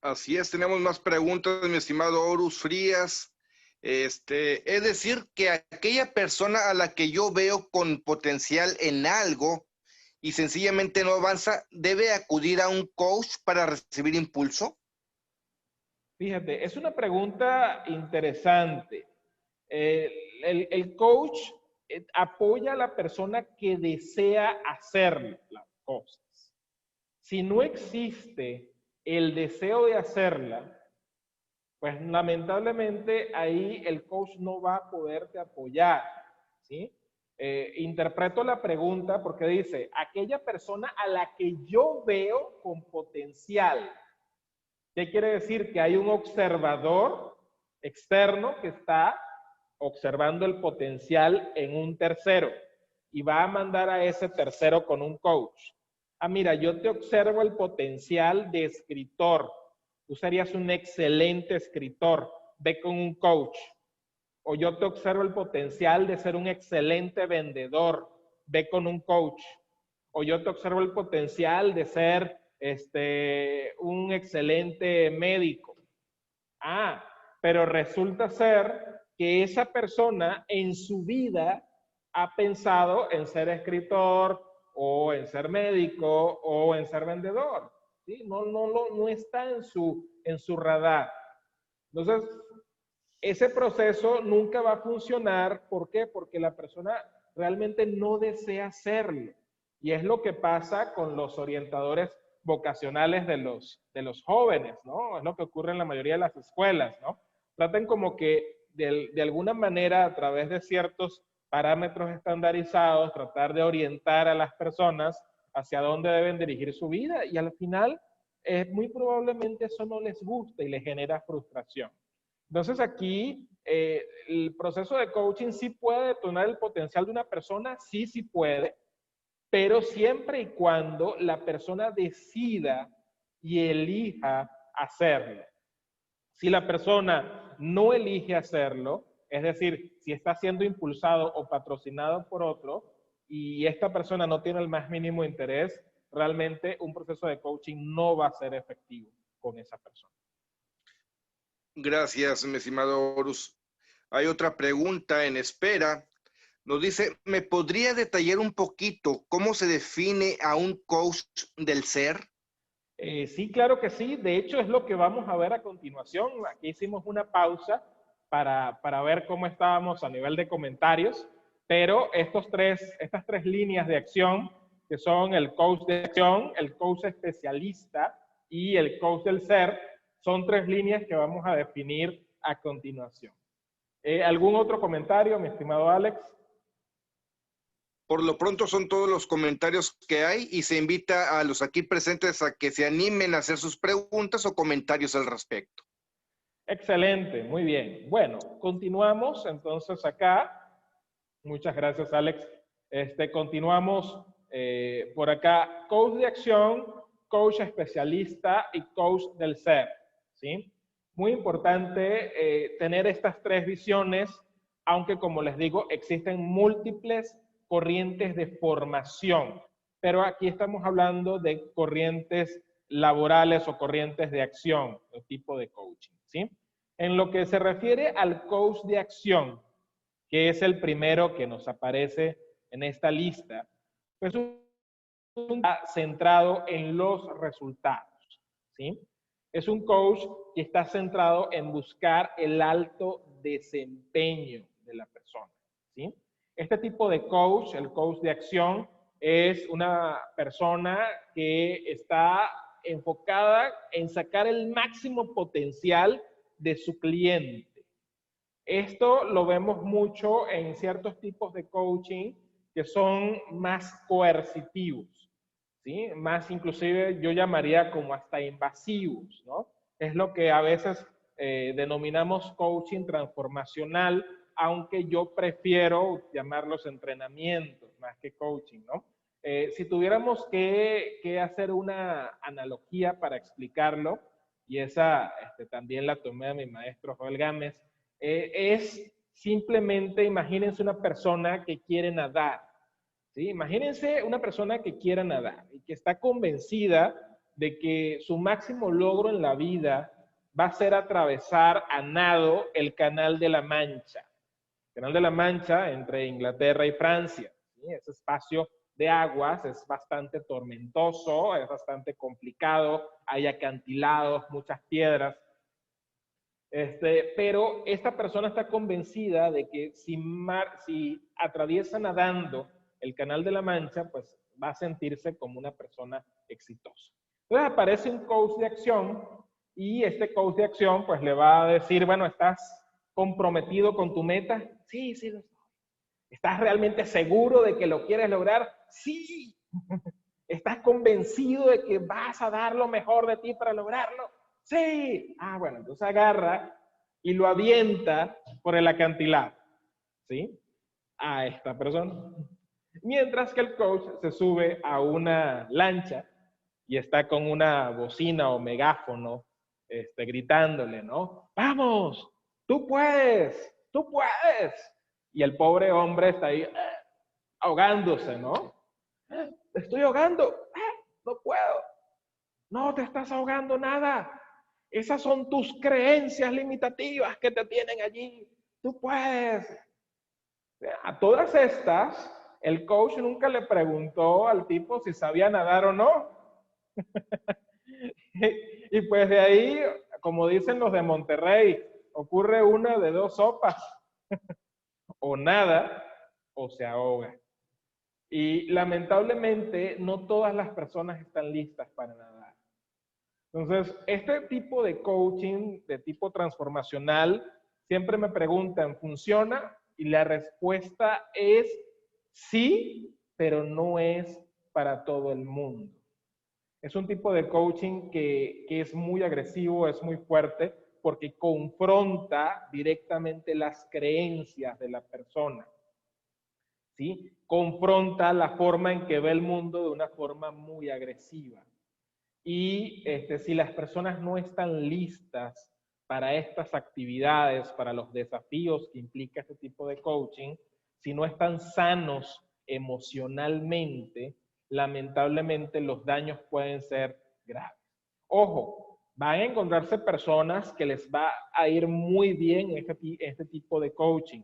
Así es, tenemos más preguntas, mi estimado Horus Frías. Es decir, que aquella persona a la que yo veo con potencial en algo y sencillamente no avanza, ¿debe acudir a un coach para recibir impulso? Fíjate, es una pregunta interesante. El coach apoya a la persona que desea hacer las cosas. Si no existe el deseo de hacerla, pues lamentablemente ahí el coach no va a poderte apoyar, ¿sí? Interpreto la pregunta porque dice, aquella persona a la que yo veo con potencial. ¿Qué quiere decir? Que hay un observador externo que está observando el potencial en un tercero y va a mandar a ese tercero con un coach. Ah, mira, yo te observo el potencial de escritor. Tú serías un excelente escritor. Ve con un coach. O yo te observo el potencial de ser un excelente vendedor. Ve con un coach. O yo te observo el potencial de ser un excelente médico. Ah, pero resulta ser que esa persona en su vida ha pensado en ser escritor o en ser médico o en ser vendedor. ¿Sí? No está en su radar. Entonces, ese proceso nunca va a funcionar. ¿Por qué? Porque la persona realmente no desea hacerlo. Y es lo que pasa con los orientadores vocacionales de los jóvenes, ¿no? Es lo que ocurre en la mayoría de las escuelas, ¿no? Tratan como que de alguna manera, a través de ciertos parámetros estandarizados, tratar de orientar a las personas hacia dónde deben dirigir su vida y al final, muy probablemente eso no les gusta y les genera frustración. Entonces aquí el proceso de coaching sí puede detonar el potencial de una persona, sí puede, pero siempre y cuando la persona decida y elija hacerlo. Si la persona no elige hacerlo, es decir, si está siendo impulsado o patrocinado por otro y esta persona no tiene el más mínimo interés, realmente un proceso de coaching no va a ser efectivo con esa persona. Gracias, mi estimado Horus. Hay otra pregunta en espera. Nos dice, ¿me podría detallar un poquito cómo se define a un coach del ser? Sí, claro que sí. De hecho, es lo que vamos a ver a continuación. Aquí hicimos una pausa para ver cómo estábamos a nivel de comentarios, pero estas tres líneas de acción, que son el coach de acción, el coach especialista y el coach del ser, son tres líneas que vamos a definir a continuación. ¿Algún otro comentario, mi estimado Alex? Por lo pronto son todos los comentarios que hay y se invita a los aquí presentes a que se animen a hacer sus preguntas o comentarios al respecto. Excelente, muy bien. Bueno, continuamos entonces acá. Muchas gracias, Alex. Continuamos por acá. Coach de acción, coach especialista y coach del ser. ¿Sí? Muy importante tener estas tres visiones, aunque como les digo, existen múltiples corrientes de formación, pero aquí estamos hablando de corrientes laborales o corrientes de acción, o tipo de coaching, ¿sí? En lo que se refiere al coach de acción, que es el primero que nos aparece en esta lista, pues está centrado en los resultados, ¿sí? Es un coach que está centrado en buscar el alto desempeño de la persona, ¿sí? Este tipo de coach, el coach de acción, es una persona que está enfocada en sacar el máximo potencial de su cliente. Esto lo vemos mucho en ciertos tipos de coaching que son más coercitivos, ¿sí? Más inclusive yo llamaría como hasta invasivos, ¿no? Es lo que a veces denominamos coaching transformacional, aunque yo prefiero llamarlos entrenamientos más que coaching, ¿no? Si tuviéramos que hacer una analogía para explicarlo, y esa también la tomé de mi maestro Joel Gámez, es simplemente, imagínense una persona que quiere nadar, ¿sí? Imagínense una persona que quiere nadar y que está convencida de que su máximo logro en la vida va a ser atravesar a nado el Canal de la Mancha. El Canal de la Mancha entre Inglaterra y Francia, ¿sí? Ese espacio de aguas es bastante tormentoso, es bastante complicado, hay acantilados, muchas piedras. Pero esta persona está convencida de que si atraviesa nadando el Canal de la Mancha, pues va a sentirse como una persona exitosa. Entonces aparece un coach de acción y este coach de acción pues le va a decir, bueno, ¿estás comprometido con tu meta? Sí, sí lo estoy. ¿Estás realmente seguro de que lo quieres lograr? Sí. ¿Estás convencido de que vas a dar lo mejor de ti para lograrlo? Sí. Ah, bueno, entonces agarra y lo avienta por el acantilado, ¿sí? A esta persona. Mientras que el coach se sube a una lancha y está con una bocina o megáfono gritándole, ¿no? ¡Vamos! ¡Tú puedes! ¡Tú puedes! Y el pobre hombre está ahí ahogándose, ¿no? ¡Me estoy ahogando! ¡No puedo! No te estás ahogando nada. Esas son tus creencias limitativas que te tienen allí. Tú puedes. A todas estas, el coach nunca le preguntó al tipo si sabía nadar o no. Y pues de ahí, como dicen los de Monterrey, ocurre una de dos sopas. O nada o se ahoga. Y lamentablemente no todas las personas están listas para nadar. Entonces, este tipo de coaching, de tipo transformacional, siempre me preguntan, ¿funciona? Y la respuesta es sí, pero no es para todo el mundo. Es un tipo de coaching que es muy agresivo, es muy fuerte, porque confronta directamente las creencias de la persona, ¿sí? Confronta la forma en que ve el mundo de una forma muy agresiva. Y si las personas no están listas para estas actividades, para los desafíos que implica este tipo de coaching, si no están sanos emocionalmente, lamentablemente los daños pueden ser graves. Ojo, van a encontrarse personas que les va a ir muy bien en este tipo de coaching.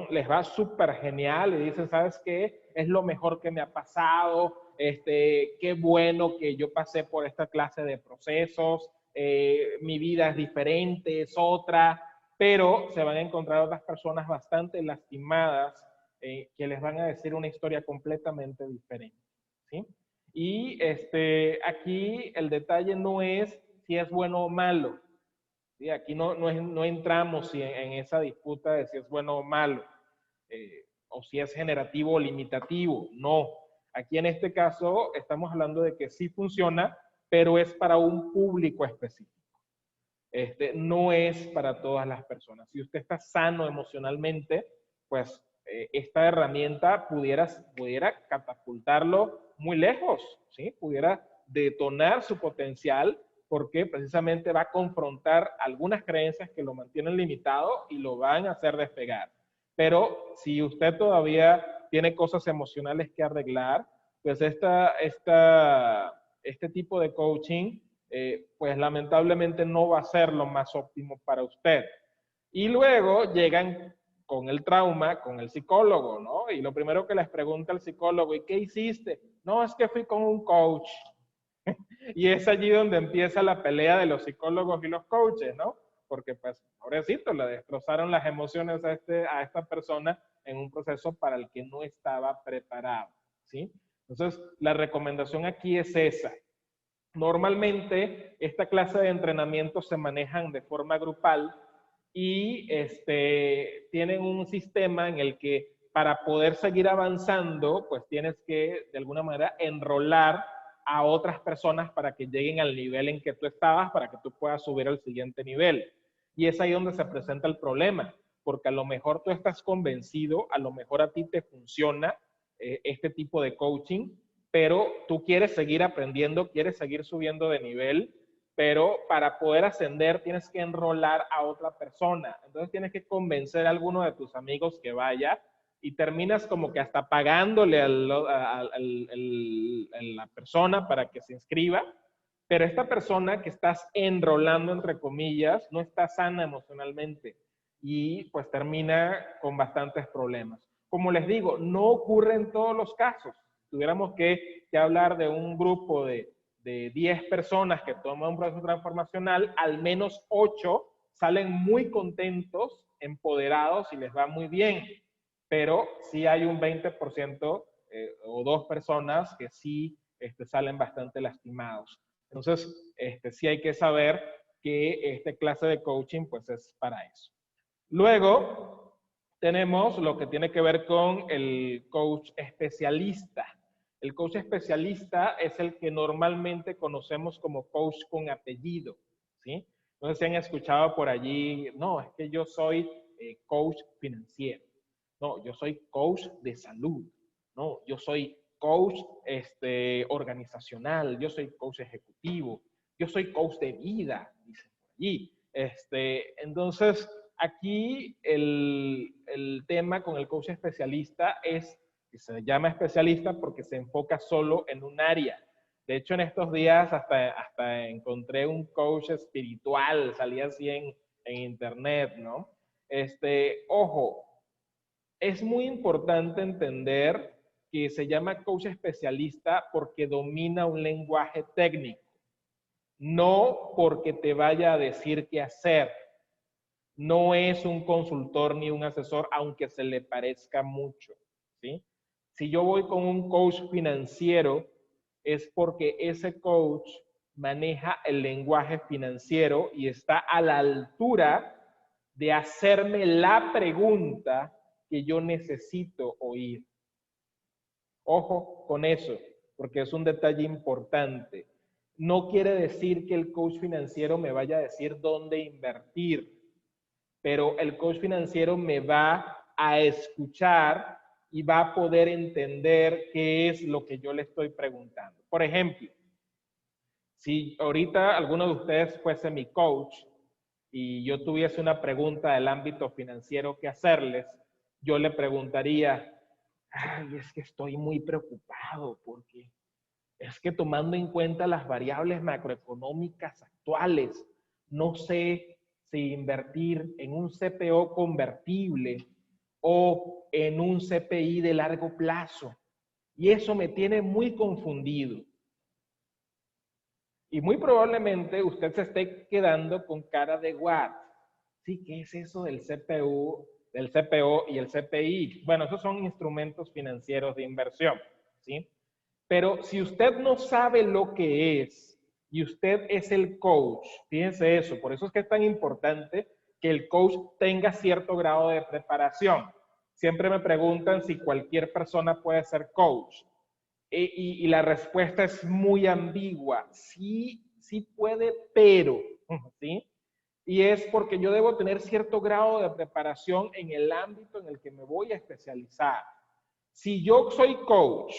Les va súper genial y dicen, ¿sabes qué? Es lo mejor que me ha pasado, qué bueno que yo pasé por esta clase de procesos, mi vida es diferente, es otra, pero se van a encontrar otras personas bastante lastimadas que les van a decir una historia completamente diferente, ¿sí? Y aquí el detalle no es si es bueno o malo. ¿Sí? Aquí no entramos en esa disputa de si es bueno o malo, o si es generativo o limitativo. No. Aquí en este caso estamos hablando de que sí funciona, pero es para un público específico. No es para todas las personas. Si usted está sano emocionalmente, pues esta herramienta pudiera catapultarlo muy lejos, ¿sí? Pudiera detonar su potencial porque precisamente va a confrontar algunas creencias que lo mantienen limitado y lo van a hacer despegar. Pero si usted todavía tiene cosas emocionales que arreglar, pues este tipo de coaching pues lamentablemente no va a ser lo más óptimo para usted. Y luego llegan con el trauma, con el psicólogo, ¿no? Y lo primero que les pregunta el psicólogo, ¿y qué hiciste? No, es que fui con un coach. Y es allí donde empieza la pelea de los psicólogos y los coaches, ¿no? Porque pues, pobrecito, le destrozaron las emociones a esta persona en un proceso para el que no estaba preparado, ¿sí? Entonces, la recomendación aquí es esa. Normalmente, esta clase de entrenamientos se manejan de forma grupal y tienen un sistema en el que para poder seguir avanzando, pues tienes que, de alguna manera, enrolar a otras personas para que lleguen al nivel en que tú estabas, para que tú puedas subir al siguiente nivel. Y es ahí donde se presenta el problema, porque a lo mejor tú estás convencido, a lo mejor a ti te funciona, este tipo de coaching, pero tú quieres seguir aprendiendo, quieres seguir subiendo de nivel, pero para poder ascender tienes que enrolar a otra persona. Entonces tienes que convencer a alguno de tus amigos que vaya y terminas como que hasta pagándole a la persona para que se inscriba, pero esta persona que estás enrolando, entre comillas, no está sana emocionalmente y pues termina con bastantes problemas. Como les digo, no ocurre en todos los casos. Tuviéramos que hablar de un grupo de 10 personas que toman un proceso transformacional, al menos 8 salen muy contentos, empoderados y les va muy bien. Pero sí hay un 20% o 2 personas que sí salen bastante lastimados. Entonces, sí hay que saber que esta clase de coaching pues es para eso. Luego, tenemos lo que tiene que ver con el coach especialista. El coach especialista es el que normalmente conocemos como coach con apellido, ¿sí? No sé si han escuchado por allí, no, es que yo soy coach financiero, no, yo soy coach de salud, no, yo soy coach organizacional, yo soy coach ejecutivo, yo soy coach de vida, dicen por allí. Entonces, aquí el tema con el coach especialista es que se llama especialista porque se enfoca solo en un área. De hecho, en estos días hasta encontré un coach espiritual, salía así en internet, ¿no? Ojo, es muy importante entender que se llama coach especialista porque domina un lenguaje técnico, no porque te vaya a decir qué hacer. No es un consultor ni un asesor, aunque se le parezca mucho, ¿sí? Si yo voy con un coach financiero, es porque ese coach maneja el lenguaje financiero y está a la altura de hacerme la pregunta que yo necesito oír. Ojo con eso, porque es un detalle importante. No quiere decir que el coach financiero me vaya a decir dónde invertir, pero el coach financiero me va a escuchar y va a poder entender qué es lo que yo le estoy preguntando. Por ejemplo, si ahorita alguno de ustedes fuese mi coach y yo tuviese una pregunta del ámbito financiero que hacerles, yo le preguntaría, ay, es que estoy muy preocupado porque es que tomando en cuenta las variables macroeconómicas actuales, no sé si invertir en un CPO convertible o en un CPI de largo plazo. Y eso me tiene muy confundido. Y muy probablemente usted se esté quedando con cara de what. Sí, ¿qué es eso del CPU, del CPO y el CPI? Bueno, esos son instrumentos financieros de inversión, ¿sí? Pero si usted no sabe lo que es y usted es el coach, fíjense eso, por eso es que es tan importante que el coach tenga cierto grado de preparación. Siempre me preguntan si cualquier persona puede ser coach. Y la respuesta es muy ambigua. Sí, sí puede, pero, ¿sí? Y es porque yo debo tener cierto grado de preparación en el ámbito en el que me voy a especializar. Si yo soy coach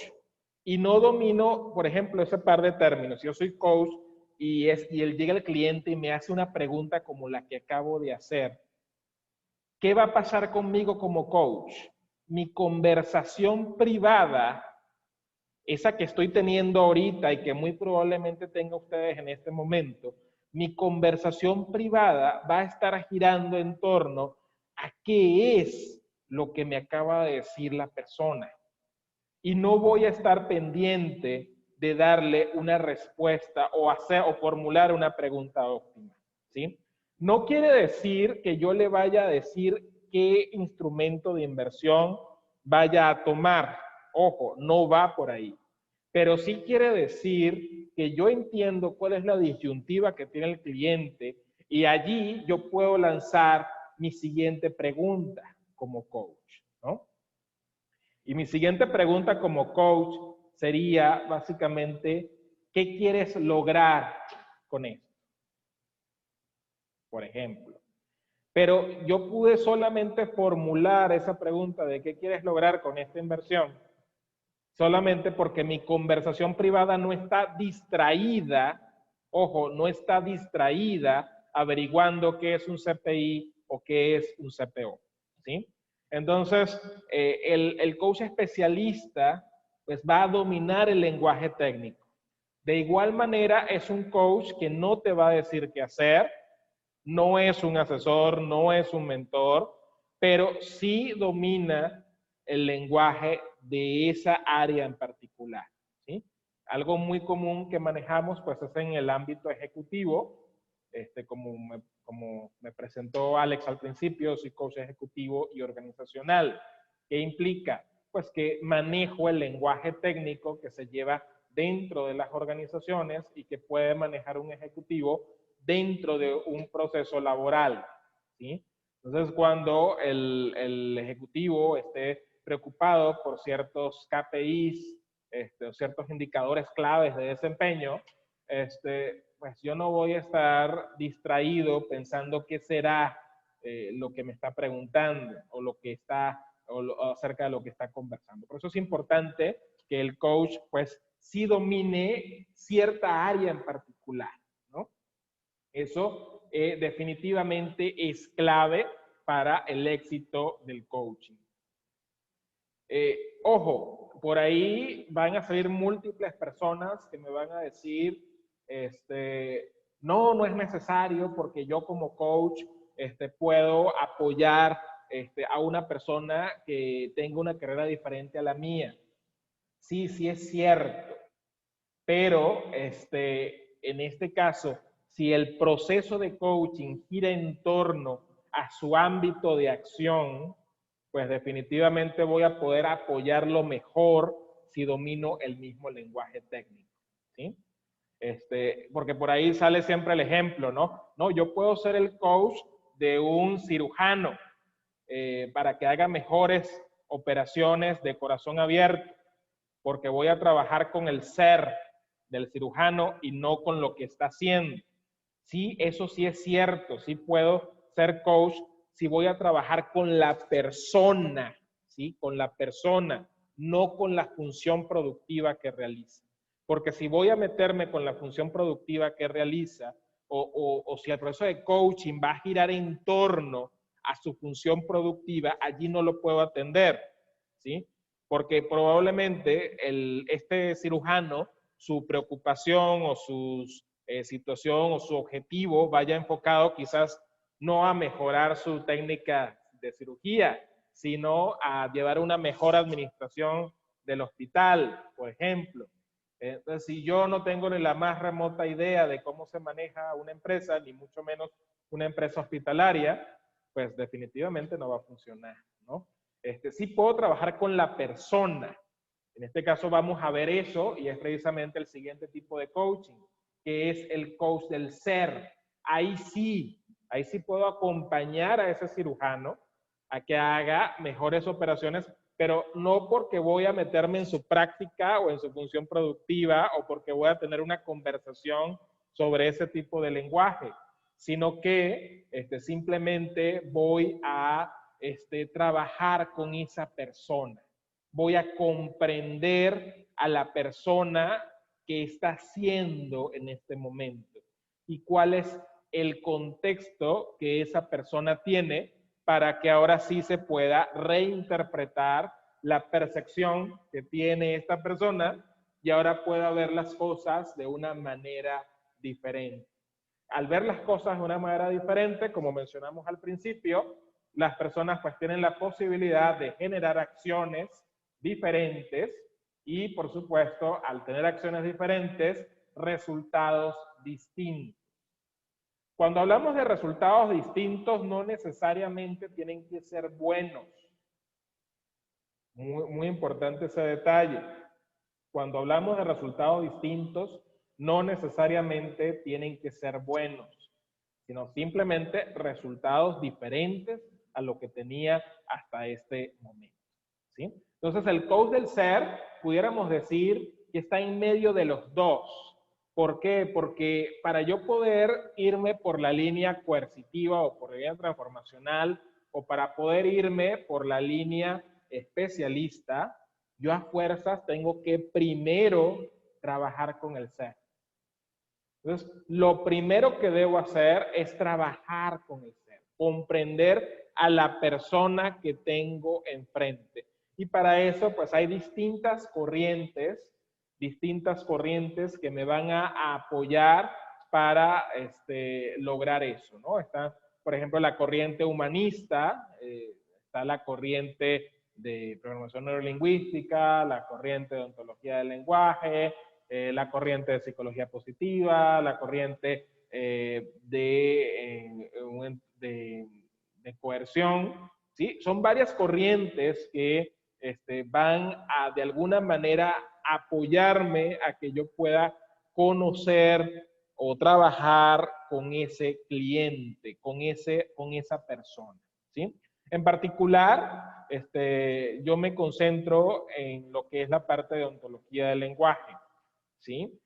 y no domino, por ejemplo, ese par de términos, yo soy coach y él llega el cliente y me hace una pregunta como la que acabo de hacer, ¿qué va a pasar conmigo como coach? Mi conversación privada, esa que estoy teniendo ahorita y que muy probablemente tenga ustedes en este momento, mi conversación privada va a estar girando en torno a qué es lo que me acaba de decir la persona. Y no voy a estar pendiente de darle una respuesta o hacer o formular una pregunta óptima, ¿sí? No quiere decir que yo le vaya a decir qué instrumento de inversión vaya a tomar. Ojo, no va por ahí. Pero sí quiere decir que yo entiendo cuál es la disyuntiva que tiene el cliente y allí yo puedo lanzar mi siguiente pregunta como coach, ¿no? Y mi siguiente pregunta como coach sería básicamente, ¿qué quieres lograr con esto? Por ejemplo. Pero yo pude solamente formular esa pregunta de qué quieres lograr con esta inversión solamente porque mi conversación privada no está distraída, ojo, no está distraída averiguando qué es un CPI o qué es un CPO, ¿sí? Entonces, el coach especialista pues va a dominar el lenguaje técnico. De igual manera, es un coach que no te va a decir qué hacer, no es un asesor, no es un mentor, pero sí domina el lenguaje de esa área en particular, ¿sí? Algo muy común que manejamos pues es en el ámbito ejecutivo, como me presentó Alex al principio, soy coach ejecutivo y organizacional. ¿Qué implica? Pues que manejo el lenguaje técnico que se lleva dentro de las organizaciones y que puede manejar un ejecutivo dentro de un proceso laboral, ¿sí? Entonces, cuando el ejecutivo esté preocupado por ciertos KPIs, o ciertos indicadores claves de desempeño, pues yo no voy a estar distraído pensando qué será lo que me está preguntando o lo que está o acerca de lo que está conversando. Por eso es importante que el coach pues sí domine cierta área en particular, ¿no? Eso definitivamente es clave para el éxito del coaching. Ojo, por ahí van a salir múltiples personas que me van a decir, no, no es necesario porque yo como coach puedo apoyar a una persona que tenga una carrera diferente a la mía. Sí, sí es cierto, pero en este caso, si el proceso de coaching gira en torno a su ámbito de acción, pues definitivamente voy a poder apoyarlo mejor si domino el mismo lenguaje técnico, ¿sí? Porque por ahí sale siempre el ejemplo, ¿no? No, yo puedo ser el coach de un cirujano para que haga mejores operaciones de corazón abierto, porque voy a trabajar con el ser del cirujano y no con lo que está haciendo. Sí, eso sí es cierto, sí puedo ser coach si voy a trabajar con la persona, ¿sí? Con la persona, no con la función productiva que realiza. Porque si voy a meterme con la función productiva que realiza, o si el proceso de coaching va a girar en torno a su función productiva, allí no lo puedo atender, ¿sí? Porque probablemente este cirujano, su preocupación o su situación o su objetivo vaya enfocado quizás no a mejorar su técnica de cirugía, sino a llevar una mejor administración del hospital, por ejemplo. Entonces, si yo no tengo ni la más remota idea de cómo se maneja una empresa, ni mucho menos una empresa hospitalaria, pues definitivamente no va a funcionar, ¿no? Sí puedo trabajar con la persona. En este caso vamos a ver eso y es precisamente el siguiente tipo de coaching, que es el coach del ser. Ahí sí puedo acompañar a ese cirujano a que haga mejores operaciones, pero no porque voy a meterme en su práctica o en su función productiva o porque voy a tener una conversación sobre ese tipo de lenguaje, sino que simplemente voy a trabajar con esa persona. Voy a comprender a la persona que está haciendo en este momento y cuál es el contexto que esa persona tiene para que ahora sí se pueda reinterpretar la percepción que tiene esta persona y ahora pueda ver las cosas de una manera diferente. Al ver las cosas de una manera diferente, como mencionamos al principio, las personas pues tienen la posibilidad de generar acciones diferentes y, por supuesto, al tener acciones diferentes, resultados distintos. Cuando hablamos de resultados distintos, no necesariamente tienen que ser buenos. Muy importante ese detalle. Cuando hablamos de resultados distintos, no necesariamente tienen que ser buenos, sino simplemente resultados diferentes a lo que tenía hasta este momento, ¿sí? Entonces, el coach del ser, pudiéramos decir que está en medio de los dos. ¿Por qué? Porque para yo poder irme por la línea coercitiva o por la línea transformacional o para poder irme por la línea especialista, yo a fuerzas tengo que primero trabajar con el ser. Entonces, lo primero que debo hacer es trabajar con el ser, comprender a la persona que tengo enfrente. Y para eso, pues hay distintas corrientes que me van a apoyar para lograr eso, ¿no? Está, por ejemplo, la corriente humanista, está la corriente de programación neurolingüística, la corriente de ontología del lenguaje, la corriente de psicología positiva, la corriente de coerción, ¿sí? Son varias corrientes que van a, de alguna manera, apoyarme a que yo pueda conocer o trabajar con ese cliente, con esa persona, ¿sí? En particular, yo me concentro en lo que es la parte de ontología del lenguaje, ¿sí?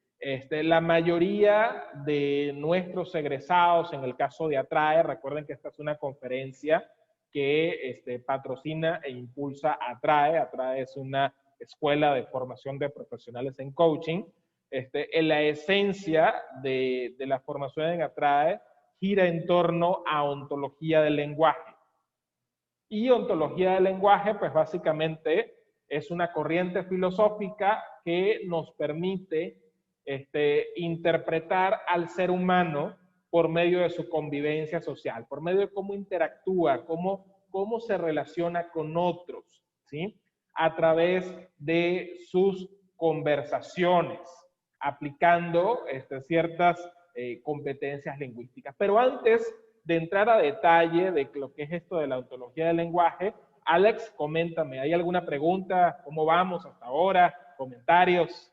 La mayoría de nuestros egresados, en el caso de ATRAE, recuerden que esta es una conferencia que patrocina e impulsa ATRAE. ATRAE es una escuela de formación de profesionales en coaching. En la esencia de la formación en ATRAE gira en torno a ontología del lenguaje. Y ontología del lenguaje, pues básicamente es una corriente filosófica que nos permite interpretar al ser humano por medio de su convivencia social, por medio de cómo interactúa, cómo se relaciona con otros, ¿sí? A través de sus conversaciones, aplicando ciertas competencias lingüísticas. Pero antes de entrar a detalle de lo que es esto de la ontología del lenguaje, Alex, coméntame, ¿hay alguna pregunta? ¿Cómo vamos hasta ahora? ¿Comentarios?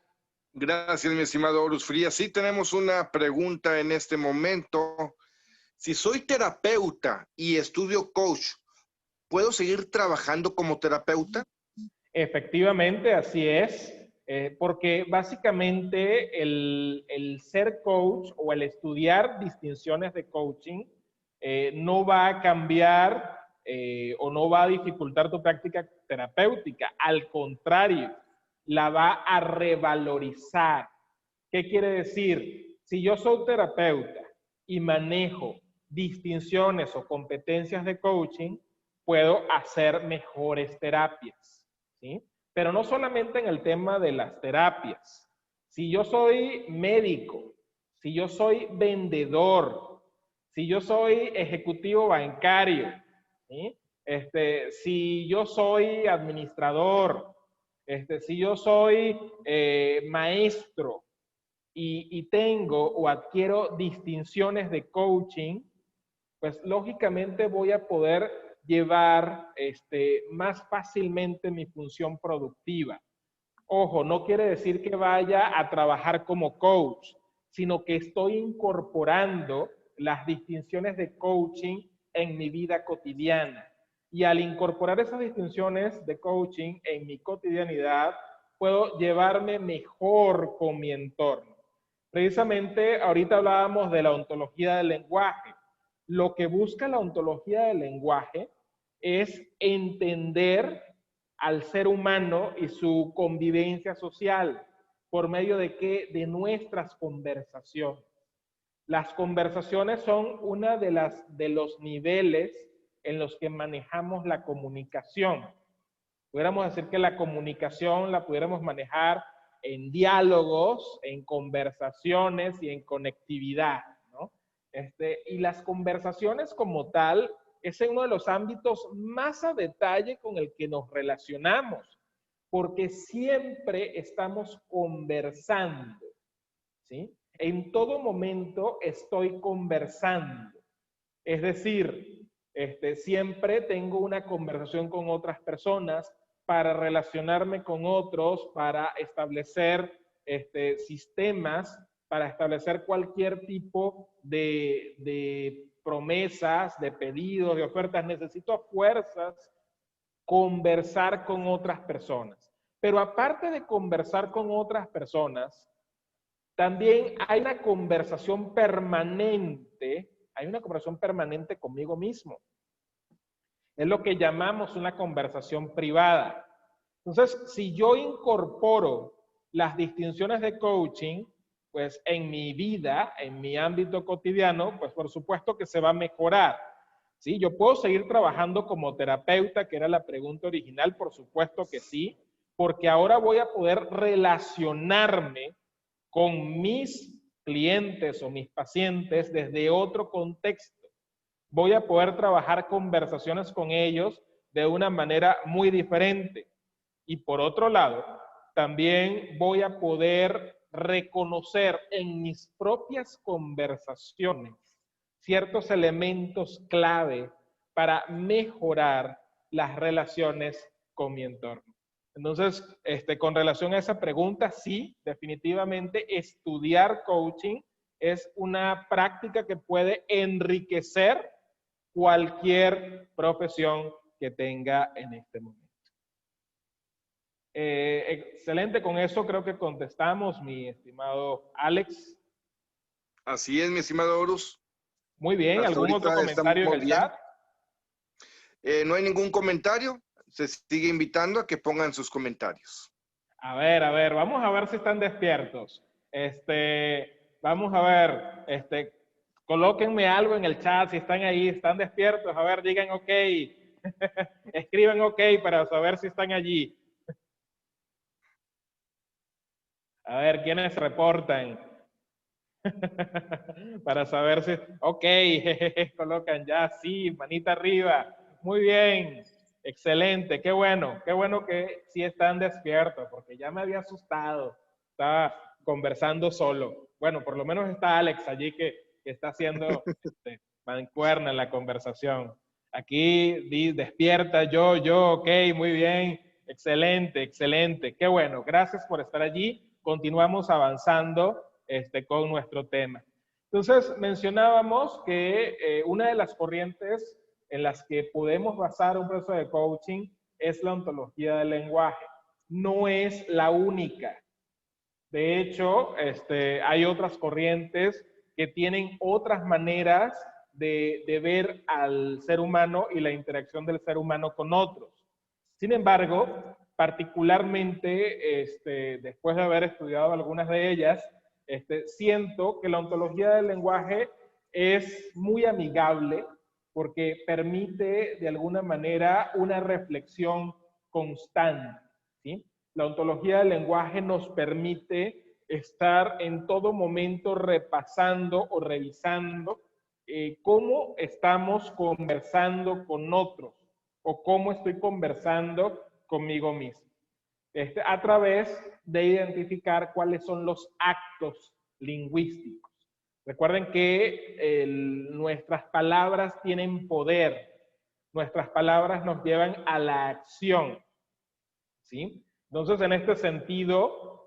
Gracias, mi estimado Horus Frías. Sí, tenemos una pregunta en este momento. Si soy terapeuta y estudio coach, ¿puedo seguir trabajando como terapeuta? Efectivamente, así es. Porque básicamente el ser coach o el estudiar distinciones de coaching no va a cambiar o no va a dificultar tu práctica terapéutica. Al contrario, la va a revalorizar. ¿Qué quiere decir? Si yo soy terapeuta y manejo distinciones o competencias de coaching, puedo hacer mejores terapias, ¿sí? Pero no solamente en el tema de las terapias. Si yo soy médico, si yo soy vendedor, si yo soy ejecutivo bancario, ¿sí? Si yo soy administrador, si yo soy maestro y tengo o adquiero distinciones de coaching, pues lógicamente voy a poder llevar más fácilmente mi función productiva. Ojo, no quiere decir que vaya a trabajar como coach, sino que estoy incorporando las distinciones de coaching en mi vida cotidiana. Y al incorporar esas distinciones de coaching en mi cotidianidad, puedo llevarme mejor con mi entorno. Precisamente, ahorita hablábamos de la ontología del lenguaje. Lo que busca la ontología del lenguaje es entender al ser humano y su convivencia social. ¿Por medio de qué? De nuestras conversaciones. Las conversaciones son una de los niveles en los que manejamos la comunicación. Pudiéramos decir que la comunicación la pudiéramos manejar en diálogos, en conversaciones y en conectividad, ¿no? Y las conversaciones como tal es uno de los ámbitos más a detalle con el que nos relacionamos, porque siempre estamos conversando, ¿sí? En todo momento estoy conversando. Es decir, siempre tengo una conversación con otras personas para relacionarme con otros, para establecer sistemas, para establecer cualquier tipo de promesas, de pedidos, de ofertas. Necesito a fuerzas conversar con otras personas. Pero aparte de conversar con otras personas, también hay una conversación permanente, conmigo mismo. Es lo que llamamos una conversación privada. Entonces, si yo incorporo las distinciones de coaching, pues en mi vida, en mi ámbito cotidiano, pues por supuesto que se va a mejorar. ¿Sí? Yo puedo seguir trabajando como terapeuta, que era la pregunta original, por supuesto que sí, porque ahora voy a poder relacionarme con mis clientes o mis pacientes desde otro contexto. Voy a poder trabajar conversaciones con ellos de una manera muy diferente. Y por otro lado, también voy a poder reconocer en mis propias conversaciones ciertos elementos clave para mejorar las relaciones con mi entorno. Entonces, con relación a esa pregunta, sí, definitivamente estudiar coaching es una práctica que puede enriquecer cualquier profesión que tenga en este momento. Excelente, con eso creo que contestamos, mi estimado Alex. Así es, mi estimado Horus. Muy bien, Hasta ¿algún otro comentario en el chat? No hay ningún comentario. Se sigue invitando a que pongan sus comentarios. A ver, vamos a ver si están despiertos. Vamos a ver, colóquenme algo en el chat si están ahí, están despiertos. A ver, digan ok. Escriban ok para saber si están allí. A ver, ¿quiénes reportan? Para saber si... Ok, colocan ya, sí, manita arriba. Muy bien, excelente, qué bueno que sí están despiertos, porque ya me había asustado. Estaba conversando solo. Bueno, por lo menos está Alex allí que está haciendo mancuerna en la conversación. Aquí despierta, yo, ok, muy bien, excelente, qué bueno. Gracias por estar allí. Continuamos avanzando con nuestro tema. Entonces, mencionábamos que una de las corrientes en las que podemos basar un proceso de coaching es la ontología del lenguaje. No es la única. De hecho, hay otras corrientes que tienen otras maneras de ver al ser humano y la interacción del ser humano con otros. Sin embargo, particularmente después de haber estudiado algunas de ellas, siento que la ontología del lenguaje es muy amigable porque permite de alguna manera una reflexión constante, ¿sí? La ontología del lenguaje nos permite estar en todo momento repasando o revisando cómo estamos conversando con otros o cómo estoy conversando conmigo mismo. A través de identificar cuáles son los actos lingüísticos. Recuerden que nuestras palabras tienen poder. Nuestras palabras nos llevan a la acción, ¿sí? Entonces, en este sentido,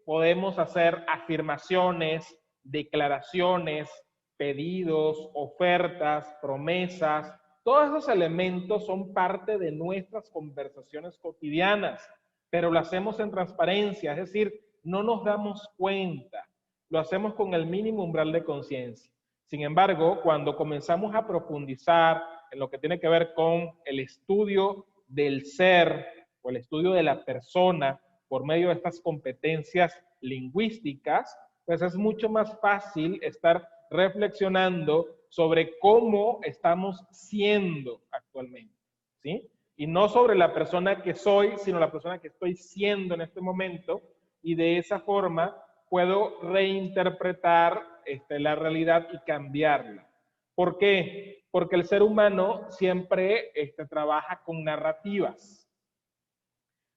podemos hacer afirmaciones, declaraciones, pedidos, ofertas, promesas. Todos esos elementos son parte de nuestras conversaciones cotidianas, pero lo hacemos en transparencia, es decir, no nos damos cuenta. Lo hacemos con el mínimo umbral de conciencia. Sin embargo, cuando comenzamos a profundizar en lo que tiene que ver con el estudio del ser o el estudio de la persona por medio de estas competencias lingüísticas, pues es mucho más fácil estar reflexionando sobre cómo estamos siendo actualmente, ¿sí? Y no sobre la persona que soy, sino la persona que estoy siendo en este momento, y de esa forma puedo reinterpretar la realidad y cambiarla. ¿Por qué? Porque el ser humano siempre trabaja con narrativas.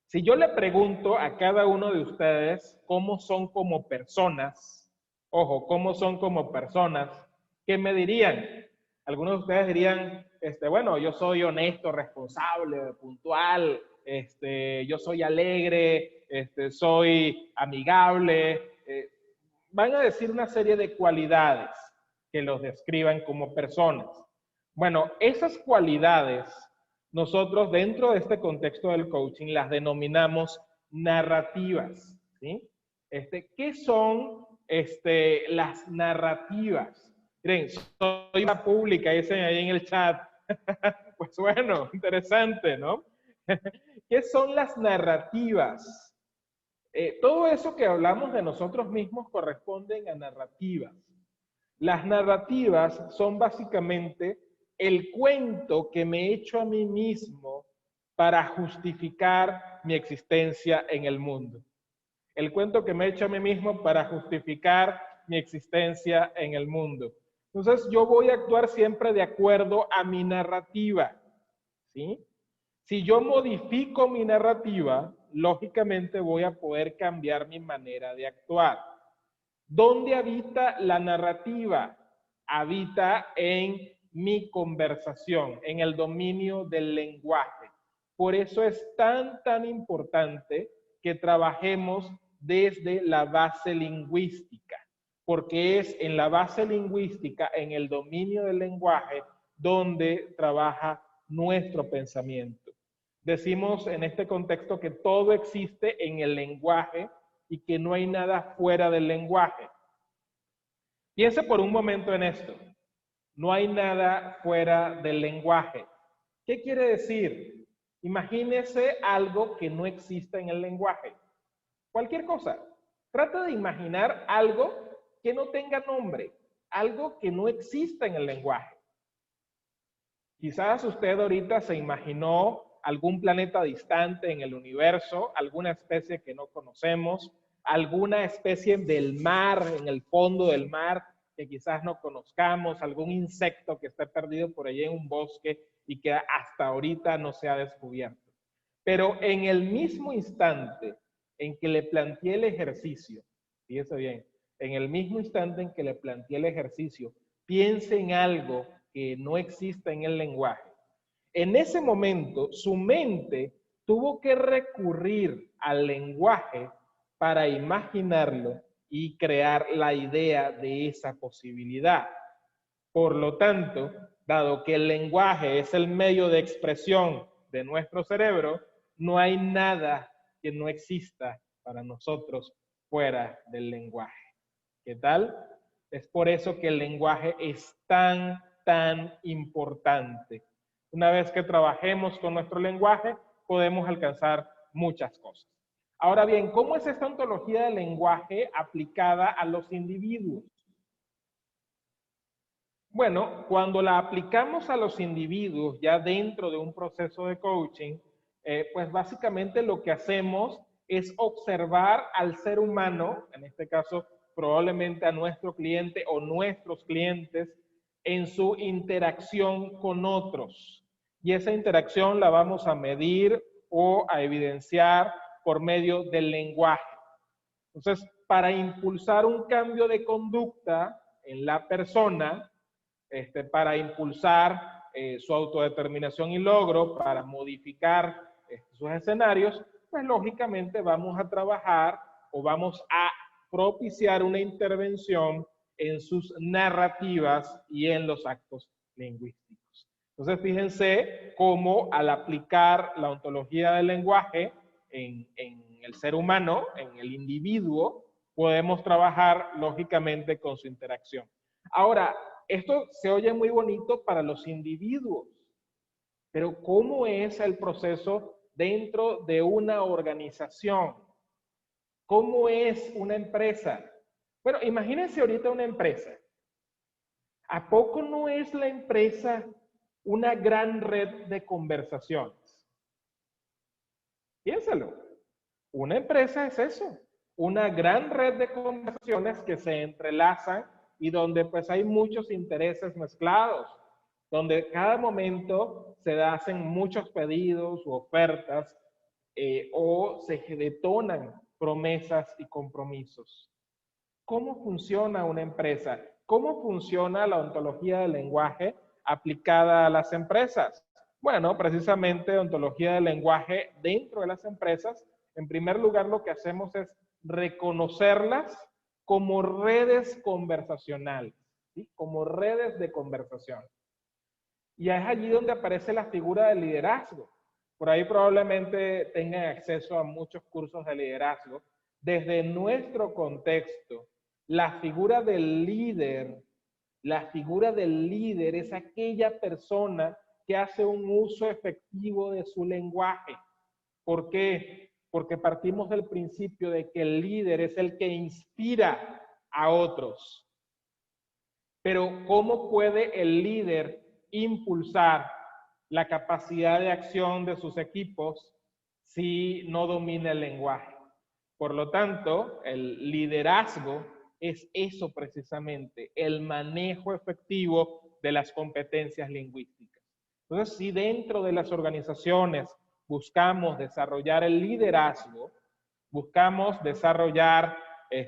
Si yo le pregunto a cada uno de ustedes cómo son como personas, ojo, cómo son como personas, ¿qué me dirían? Algunos de ustedes dirían, bueno, yo soy honesto, responsable, puntual, yo soy alegre, soy amigable. Van a decir una serie de cualidades que los describan como personas. Bueno, esas cualidades nosotros dentro de este contexto del coaching las denominamos narrativas, ¿sí? ¿Qué son las narrativas? Miren, soy una pública, dicen ahí en el chat. Pues bueno, interesante, ¿no? ¿Qué son las narrativas? Todo eso que hablamos de nosotros mismos corresponden a narrativas. Las narrativas son básicamente el cuento que me he hecho a mí mismo para justificar mi existencia en el mundo. El cuento que me he hecho a mí mismo para justificar mi existencia en el mundo. Entonces yo voy a actuar siempre de acuerdo a mi narrativa, ¿sí? Si yo modifico mi narrativa, lógicamente voy a poder cambiar mi manera de actuar. ¿Dónde habita la narrativa? Habita en mi conversación, en el dominio del lenguaje. Por eso es tan importante que trabajemos desde la base lingüística, porque es en la base lingüística, en el dominio del lenguaje, donde trabaja nuestro pensamiento. Decimos en este contexto que todo existe en el lenguaje y que no hay nada fuera del lenguaje. Piense por un momento en esto. No hay nada fuera del lenguaje. ¿Qué quiere decir? Imagínese algo que no exista en el lenguaje. Cualquier cosa. Trata de imaginar algo que no tenga nombre, algo que no exista en el lenguaje. Quizás usted ahorita se imaginó algún planeta distante en el universo, alguna especie que no conocemos, alguna especie del mar, en el fondo del mar, que quizás no conozcamos, algún insecto que esté perdido por allí en un bosque y que hasta ahorita no se ha descubierto. Pero en el mismo instante en que le planteé el ejercicio, fíjese bien, en el mismo instante en que le planteé el ejercicio, piense en algo que no exista en el lenguaje. En ese momento, su mente tuvo que recurrir al lenguaje para imaginarlo y crear la idea de esa posibilidad. Por lo tanto, dado que el lenguaje es el medio de expresión de nuestro cerebro, no hay nada que no exista para nosotros fuera del lenguaje. ¿Qué tal? Es por eso que el lenguaje es tan importante. Una vez que trabajemos con nuestro lenguaje, podemos alcanzar muchas cosas. Ahora bien, ¿cómo es esta ontología del lenguaje aplicada a los individuos? Bueno, cuando la aplicamos a los individuos ya dentro de un proceso de coaching, pues básicamente lo que hacemos es observar al ser humano, en este caso probablemente a nuestro cliente o nuestros clientes, en su interacción con otros. Y esa interacción la vamos a medir o a evidenciar por medio del lenguaje. Entonces, para impulsar un cambio de conducta en la persona, para impulsar su autodeterminación y logro, para modificar sus escenarios, pues lógicamente vamos a trabajar o vamos a propiciar una intervención en sus narrativas y en los actos lingüísticos. Entonces, fíjense cómo al aplicar la ontología del lenguaje en el ser humano, en el individuo, podemos trabajar lógicamente con su interacción. Ahora, esto se oye muy bonito para los individuos, pero ¿cómo es el proceso dentro de una organización? ¿Cómo es una empresa? Bueno, imagínense ahorita una empresa. ¿A poco no es la empresa una gran red de conversaciones? Piénsalo. Una empresa es eso, una gran red de conversaciones que se entrelazan y donde pues hay muchos intereses mezclados, donde cada momento se hacen muchos pedidos u ofertas o se detonan promesas y compromisos. ¿Cómo funciona una empresa? ¿Cómo funciona la ontología del lenguaje aplicada a las empresas? Bueno, precisamente ontología del lenguaje dentro de las empresas. En primer lugar, lo que hacemos es reconocerlas como redes conversacionales, ¿sí? Como redes de conversación. Y es allí donde aparece la figura del liderazgo. Por ahí probablemente tengan acceso a muchos cursos de liderazgo. Desde nuestro contexto, la figura del líder es aquella persona que hace un uso efectivo de su lenguaje. ¿Por qué? Porque partimos del principio de que el líder es el que inspira a otros. Pero ¿cómo puede el líder impulsar la capacidad de acción de sus equipos si no domina el lenguaje? Por lo tanto, el liderazgo es eso precisamente, el manejo efectivo de las competencias lingüísticas. Entonces, si dentro de las organizaciones buscamos desarrollar el liderazgo, buscamos desarrollar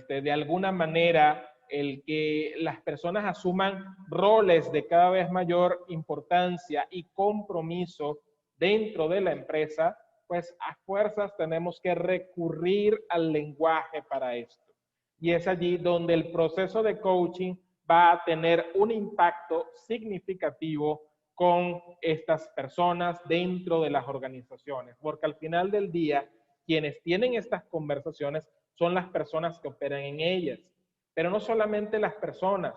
de alguna manera el que las personas asuman roles de cada vez mayor importancia y compromiso dentro de la empresa, pues a fuerzas tenemos que recurrir al lenguaje para esto. Y es allí donde el proceso de coaching va a tener un impacto significativo con estas personas dentro de las organizaciones, porque al final del día, quienes tienen estas conversaciones son las personas que operan en ellas, pero no solamente las personas.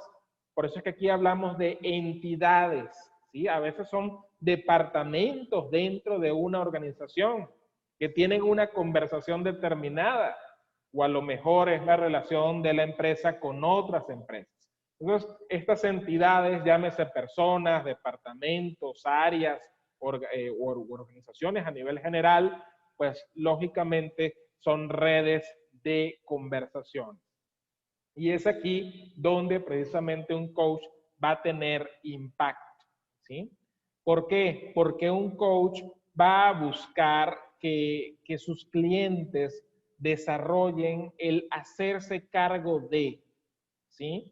Por eso es que aquí hablamos de entidades, ¿sí? A veces son departamentos dentro de una organización que tienen una conversación determinada, o a lo mejor es la relación de la empresa con otras empresas. Entonces, estas entidades, llámese personas, departamentos, áreas, organizaciones a nivel general, pues lógicamente son redes de conversación. Y es aquí donde precisamente un coach va a tener impacto, ¿sí? ¿Por qué? Porque un coach va a buscar que sus clientes desarrollen el hacerse cargo de, ¿sí?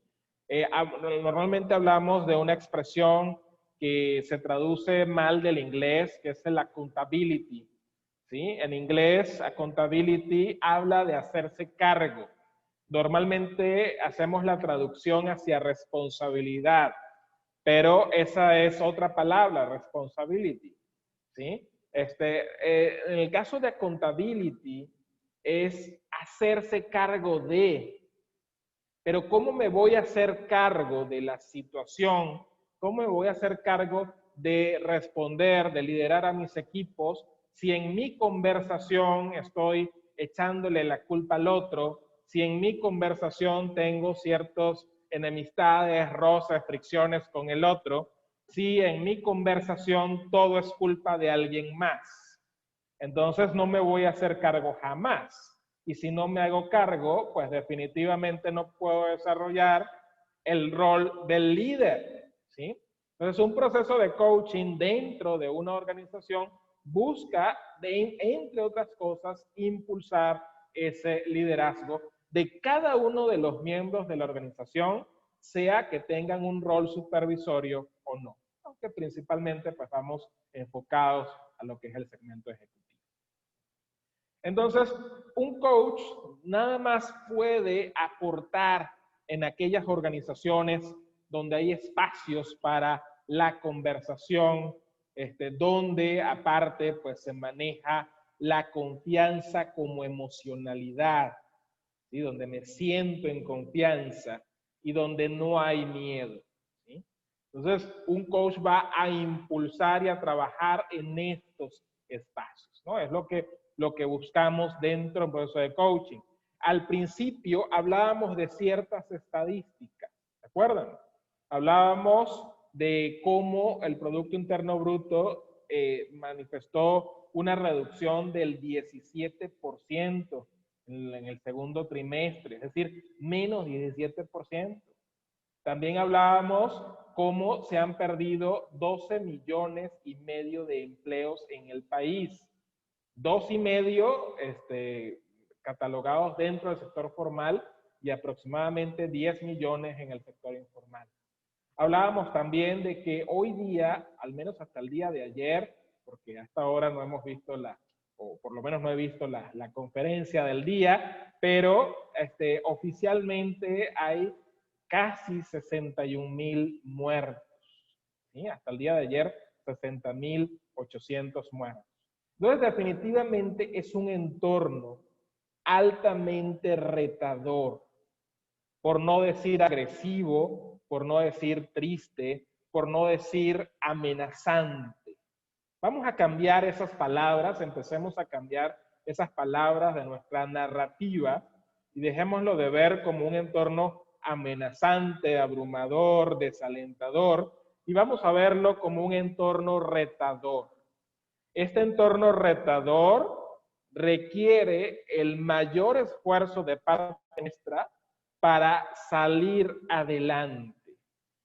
Normalmente hablamos de una expresión que se traduce mal del inglés, que es el accountability, ¿sí? En inglés, accountability habla de hacerse cargo. Normalmente hacemos la traducción hacia responsabilidad, pero esa es otra palabra, responsibility, ¿sí? En el caso de accountability es hacerse cargo de, pero ¿cómo me voy a hacer cargo de la situación? ¿Cómo me voy a hacer cargo de responder, de liderar a mis equipos si en mi conversación estoy echándole la culpa al otro, si en mi conversación tengo ciertas enemistades, roces, fricciones con el otro, si en mi conversación todo es culpa de alguien más? Entonces no me voy a hacer cargo jamás. Y si no me hago cargo, pues definitivamente no puedo desarrollar el rol del líder, ¿sí? Entonces un proceso de coaching dentro de una organización busca, entre otras cosas, impulsar ese liderazgo de cada uno de los miembros de la organización, sea que tengan un rol supervisorio o no. Aunque principalmente pues vamos enfocados a lo que es el segmento ejecutivo. Entonces, un coach nada más puede aportar en aquellas organizaciones donde hay espacios para la conversación, donde aparte pues se maneja la confianza como emocionalidad, ¿sí? Donde me siento en confianza y donde no hay miedo, ¿sí? Entonces, un coach va a impulsar y a trabajar en estos espacios, ¿no? Es lo que buscamos dentro del proceso de coaching. Al principio hablábamos de ciertas estadísticas, ¿se acuerdan? Hablábamos de cómo el Producto Interno Bruto manifestó una reducción del 17% en el segundo trimestre, es decir, menos 17%. También hablábamos cómo se han perdido 12 millones y medio de empleos en el país. 2,5 catalogados dentro del sector formal y aproximadamente 10 millones en el sector informal. Hablábamos también de que hoy día, al menos hasta el día de ayer, porque hasta ahora no hemos visto o por lo menos no he visto la conferencia del día, pero oficialmente hay casi 61,000 muertos, ¿sí? Hasta el día de ayer, 60,800 muertos. Entonces, definitivamente es un entorno altamente retador, por no decir agresivo, por no decir triste, por no decir amenazante, Vamos a cambiar esas palabras, empecemos a cambiar esas palabras de nuestra narrativa y dejémoslo de ver como un entorno amenazante, abrumador, desalentador, y vamos a verlo como un entorno retador. Este entorno retador requiere el mayor esfuerzo de parte nuestra para salir adelante.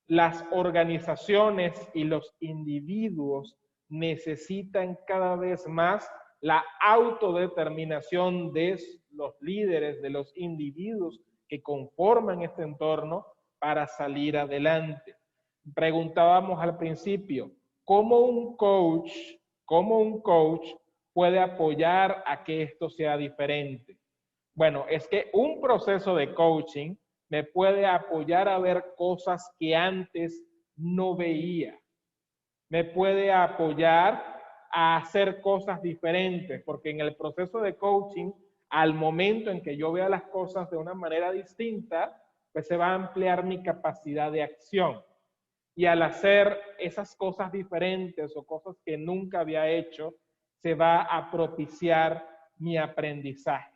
Las organizaciones y los individuos necesitan cada vez más la autodeterminación de los líderes, de los individuos que conforman este entorno para salir adelante. Preguntábamos al principio, ¿cómo un coach puede apoyar a que esto sea diferente? Bueno, es que un proceso de coaching me puede apoyar a ver cosas que antes no veía. Me puede apoyar a hacer cosas diferentes, porque en el proceso de coaching, al momento en que yo vea las cosas de una manera distinta, pues se va a ampliar mi capacidad de acción. Y al hacer esas cosas diferentes o cosas que nunca había hecho, se va a propiciar mi aprendizaje.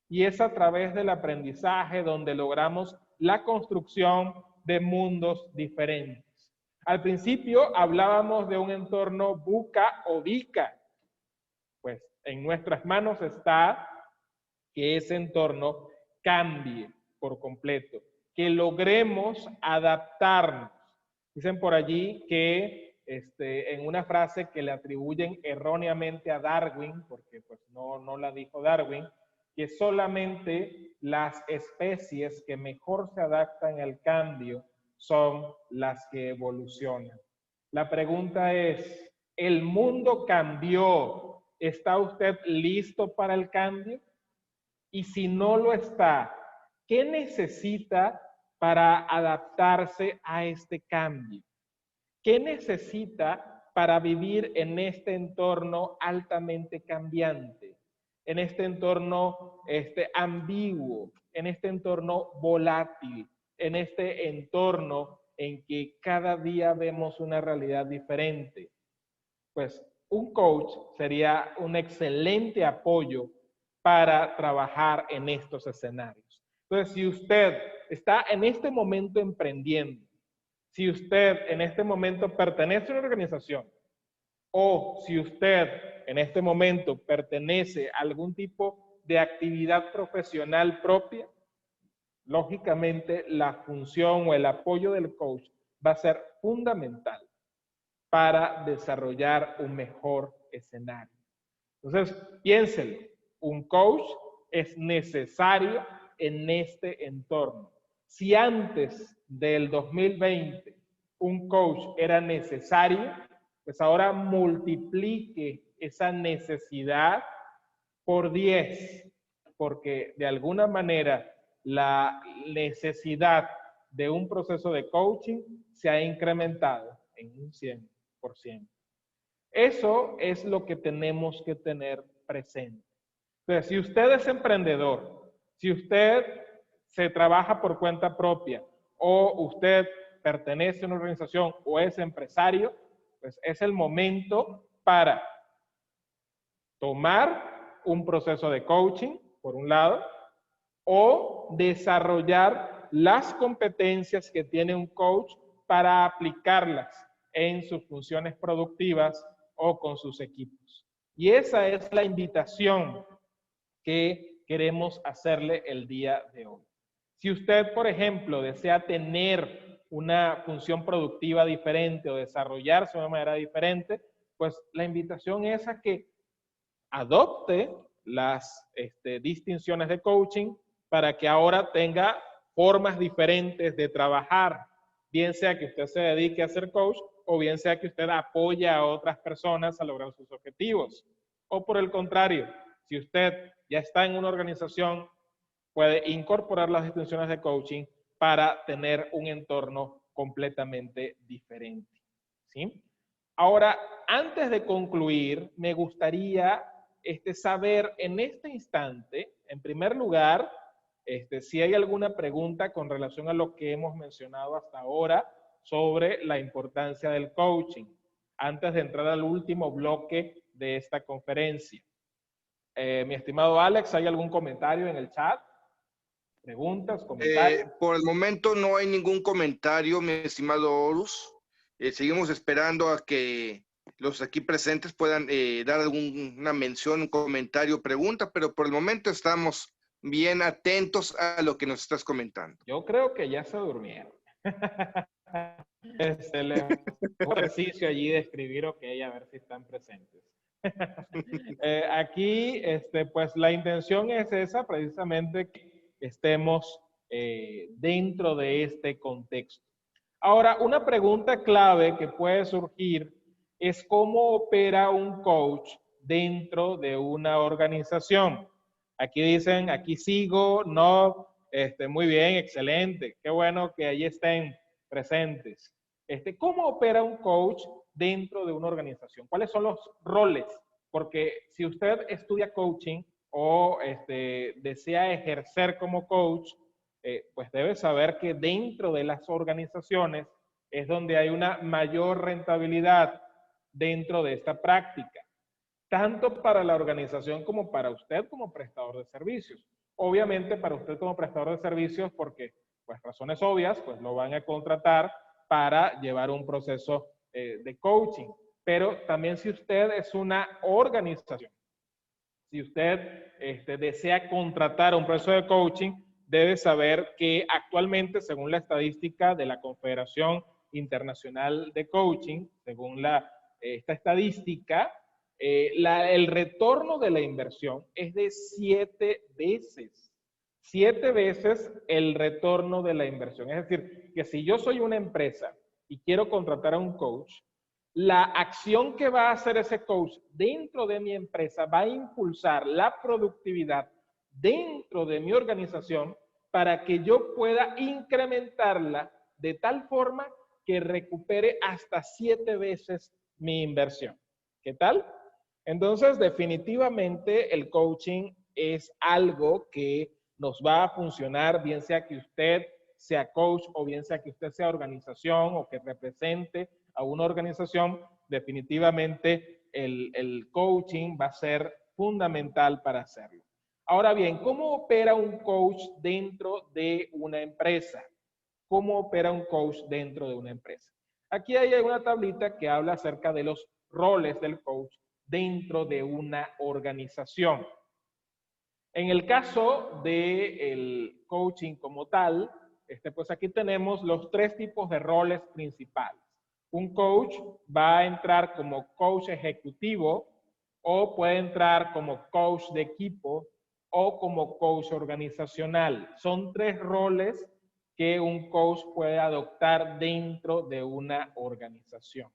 Y es a través del aprendizaje donde logramos la construcción de mundos diferentes. Al principio hablábamos de un entorno buca o bica. Pues en nuestras manos está que ese entorno cambie por completo, que logremos adaptarnos. Dicen por allí que en una frase que le atribuyen erróneamente a Darwin, porque pues no la dijo Darwin, que solamente las especies que mejor se adaptan al cambio son las que evolucionan. La pregunta es, ¿el mundo cambió? ¿Está usted listo para el cambio? Y si no lo está, ¿qué necesita para adaptarse a este cambio? ¿Qué necesita para vivir en este entorno altamente cambiante? En este entorno ambiguo, en este entorno volátil, en este entorno en que cada día vemos una realidad diferente. Pues un coach sería un excelente apoyo para trabajar en estos escenarios. Entonces, si usted está en este momento emprendiendo, si usted en este momento pertenece a una organización o si usted en este momento pertenece a algún tipo de actividad profesional propia, lógicamente la función o el apoyo del coach va a ser fundamental para desarrollar un mejor escenario. Entonces, piénselo, un coach es necesario en este entorno. Si antes del 2020 un coach era necesario, pues ahora multiplique esa necesidad por 10, porque de alguna manera la necesidad de un proceso de coaching se ha incrementado en un 100%. Eso es lo que tenemos que tener presente. Entonces, si usted es emprendedor, si usted se trabaja por cuenta propia o usted pertenece a una organización o es empresario, pues es el momento para tomar un proceso de coaching, por un lado, o desarrollar las competencias que tiene un coach para aplicarlas en sus funciones productivas o con sus equipos. Y esa es la invitación que queremos hacerle el día de hoy. Si usted, por ejemplo, desea tener una función productiva diferente o desarrollarse de una manera diferente, pues la invitación es a que adopte las distinciones de coaching para que ahora tenga formas diferentes de trabajar, bien sea que usted se dedique a ser coach o bien sea que usted apoye a otras personas a lograr sus objetivos. O por el contrario, si usted ya está en una organización, puede incorporar las distinciones de coaching para tener un entorno completamente diferente. ¿Sí? Ahora, antes de concluir, me gustaría saber en este instante, en primer lugar, si hay alguna pregunta con relación a lo que hemos mencionado hasta ahora sobre la importancia del coaching. antes de entrar al último bloque de esta conferencia. Mi estimado Alex, ¿hay algún comentario en el chat? ¿Preguntas, comentarios? Por el momento no hay ningún comentario, mi estimado Horus. Seguimos esperando a que los aquí presentes puedan dar alguna mención, un comentario, pregunta, pero por el momento estamos bien atentos a lo que nos estás comentando. Yo creo que ya se durmieron. Les hago ejercicio allí de escribir, ok, a ver si están presentes. Aquí, pues la intención es esa, precisamente que estemos dentro de este contexto. Ahora, una pregunta clave que puede surgir es cómo opera un coach dentro de una organización. Aquí dicen, aquí sigo, no, muy bien, excelente, qué bueno que ahí estén presentes. ¿Cómo opera un coach dentro de una organización? ¿Cuáles son los roles? Porque si usted estudia coaching o desea ejercer como coach, pues debe saber que dentro de las organizaciones es donde hay una mayor rentabilidad dentro de esta práctica, tanto para la organización como para usted como prestador de servicios. Obviamente para usted como prestador de servicios porque, pues razones obvias, pues lo van a contratar para llevar un proceso de coaching. Pero también si usted es una organización, si usted desea contratar un proceso de coaching, debe saber que actualmente, según la estadística de la Confederación Internacional de Coaching, según esta estadística, el retorno de la inversión es de 7 veces. 7 veces el retorno de la inversión. Es decir, que si yo soy una empresa y quiero contratar a un coach, la acción que va a hacer ese coach dentro de mi empresa va a impulsar la productividad dentro de mi organización para que yo pueda incrementarla de tal forma que recupere hasta 7 veces mi inversión. ¿Qué tal? Entonces, definitivamente el coaching es algo que nos va a funcionar, bien sea que usted sea coach o bien sea que usted sea organización o que represente a una organización. Definitivamente el coaching va a ser fundamental para hacerlo. Ahora bien, ¿cómo opera un coach dentro de una empresa? ¿Cómo opera un coach dentro de una empresa? Aquí hay una tablita que habla acerca de los roles del coach dentro de una organización. En el caso del coaching como tal, pues aquí tenemos los 3 tipos de roles principales. Un coach va a entrar como coach ejecutivo o puede entrar como coach de equipo o como coach organizacional. Son 3 roles que un coach puede adoptar dentro de una organización.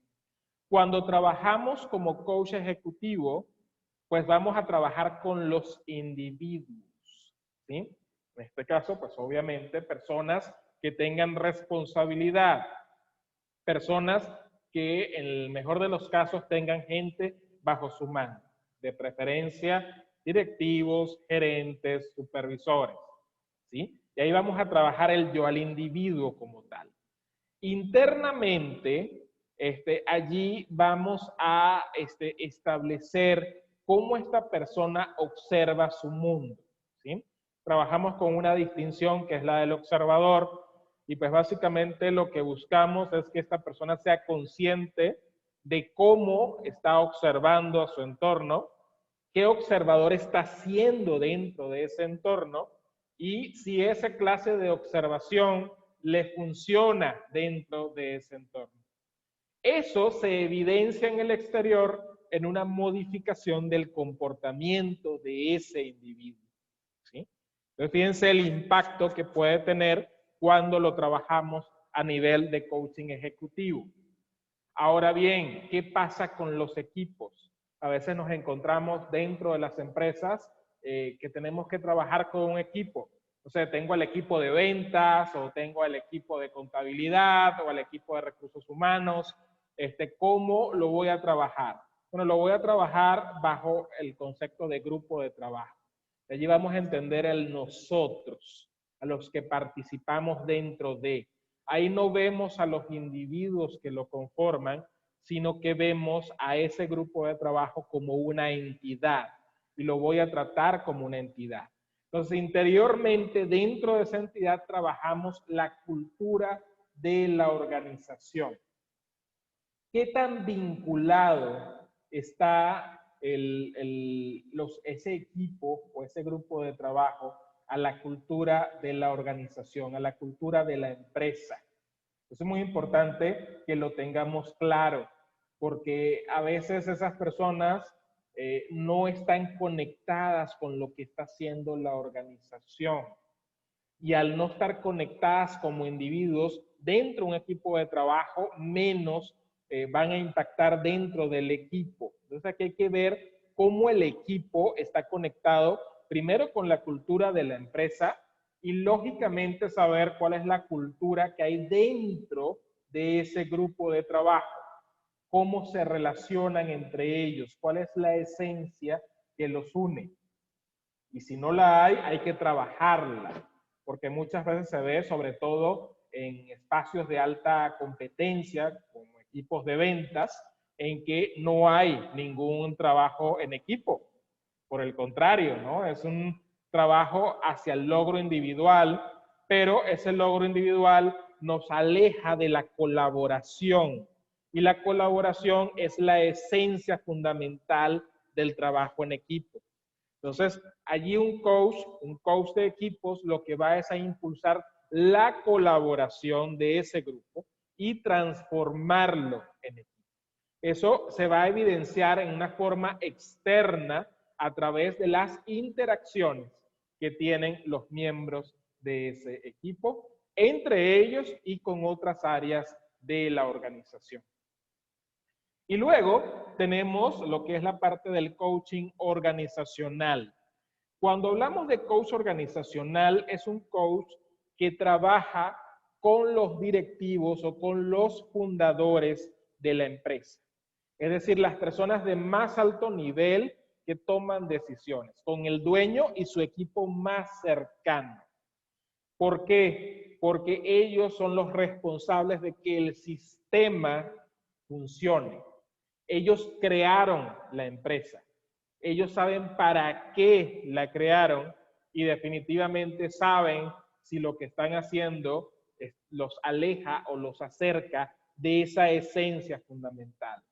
Cuando trabajamos como coach ejecutivo, pues vamos a trabajar con los individuos, ¿sí? En este caso, pues obviamente personas que tengan responsabilidad, personas que en el mejor de los casos tengan gente bajo su mano, de preferencia directivos, gerentes, supervisores, ¿sí? Y ahí vamos a trabajar el yo al individuo como tal. Internamente, allí vamos a establecer cómo esta persona observa su mundo, ¿sí? Trabajamos con una distinción que es la del observador y pues básicamente lo que buscamos es que esta persona sea consciente de cómo está observando a su entorno, qué observador está haciendo dentro de ese entorno y si esa clase de observación le funciona dentro de ese entorno. Eso se evidencia en el exterior en una modificación del comportamiento de ese individuo, ¿sí? Entonces, fíjense el impacto que puede tener cuando lo trabajamos a nivel de coaching ejecutivo. Ahora bien, ¿qué pasa con los equipos? A veces nos encontramos dentro de las empresas que tenemos que trabajar con un equipo. O sea, tengo el equipo de ventas o tengo el equipo de contabilidad o el equipo de recursos humanos. ¿Cómo lo voy a trabajar? Bueno, lo voy a trabajar bajo el concepto de grupo de trabajo. Allí vamos a entender el nosotros, a los que participamos dentro de. Ahí no vemos a los individuos que lo conforman, sino que vemos a ese grupo de trabajo como una entidad y lo voy a tratar como una entidad. Entonces, interiormente, dentro de esa entidad, trabajamos la cultura de la organización. ¿Qué tan vinculado está ese equipo o ese grupo de trabajo a la cultura de la organización, a la cultura de la empresa? Eso es muy importante que lo tengamos claro, porque a veces esas personas no están conectadas con lo que está haciendo la organización. Y al no estar conectadas como individuos dentro de un equipo de trabajo, menos van a impactar dentro del equipo. Entonces aquí hay que ver cómo el equipo está conectado primero con la cultura de la empresa y lógicamente saber cuál es la cultura que hay dentro de ese grupo de trabajo, cómo se relacionan entre ellos, cuál es la esencia que los une. Y si no la hay, hay que trabajarla, porque muchas veces se ve, sobre todo en espacios de alta competencia, como equipos de ventas, en que no hay ningún trabajo en equipo. Por el contrario, ¿no? Es un trabajo hacia el logro individual, pero ese logro individual nos aleja de la colaboración. Y la colaboración es la esencia fundamental del trabajo en equipo. Entonces, allí un coach de equipos, lo que va es a impulsar la colaboración de ese grupo y transformarlo en equipo. Eso se va a evidenciar en una forma externa a través de las interacciones que tienen los miembros de ese equipo, entre ellos y con otras áreas de la organización. Y luego tenemos lo que es la parte del coaching organizacional. Cuando hablamos de coach organizacional, es un coach que trabaja con los directivos o con los fundadores de la empresa. Es decir, las personas de más alto nivel que toman decisiones, con el dueño y su equipo más cercano. ¿Por qué? Porque ellos son los responsables de que el sistema funcione. Ellos crearon la empresa. Ellos saben para qué la crearon y definitivamente saben si lo que están haciendo los aleja o los acerca de esa esencia fundamental.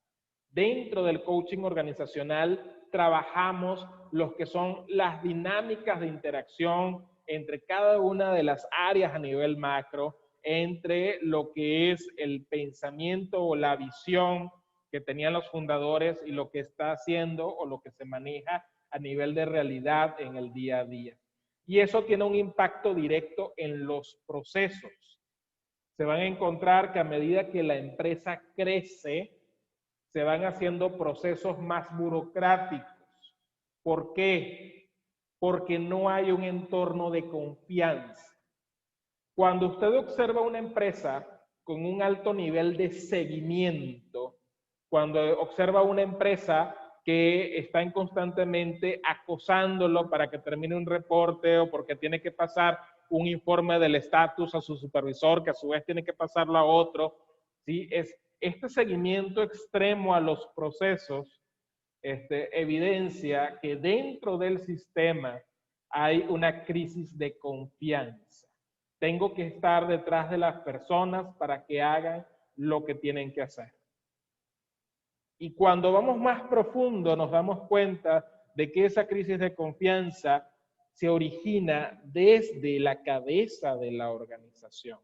Dentro del coaching organizacional trabajamos los que son las dinámicas de interacción entre cada una de las áreas a nivel macro, entre lo que es el pensamiento o la visión que tenían los fundadores y lo que está haciendo o lo que se maneja a nivel de realidad en el día a día. Y eso tiene un impacto directo en los procesos. Se van a encontrar que a medida que la empresa crece, se van haciendo procesos más burocráticos. ¿Por qué? Porque no hay un entorno de confianza. Cuando usted observa una empresa con un alto nivel de seguimiento, cuando observa una empresa que están constantemente acosándolo para que termine un reporte o porque tiene que pasar un informe del estatus a su supervisor, que a su vez tiene que pasarlo a otro, ¿sí? Este seguimiento extremo a los procesos evidencia que dentro del sistema hay una crisis de confianza. Tengo que estar detrás de las personas para que hagan lo que tienen que hacer. Y cuando vamos más profundo nos damos cuenta de que esa crisis de confianza se origina desde la cabeza de la organización.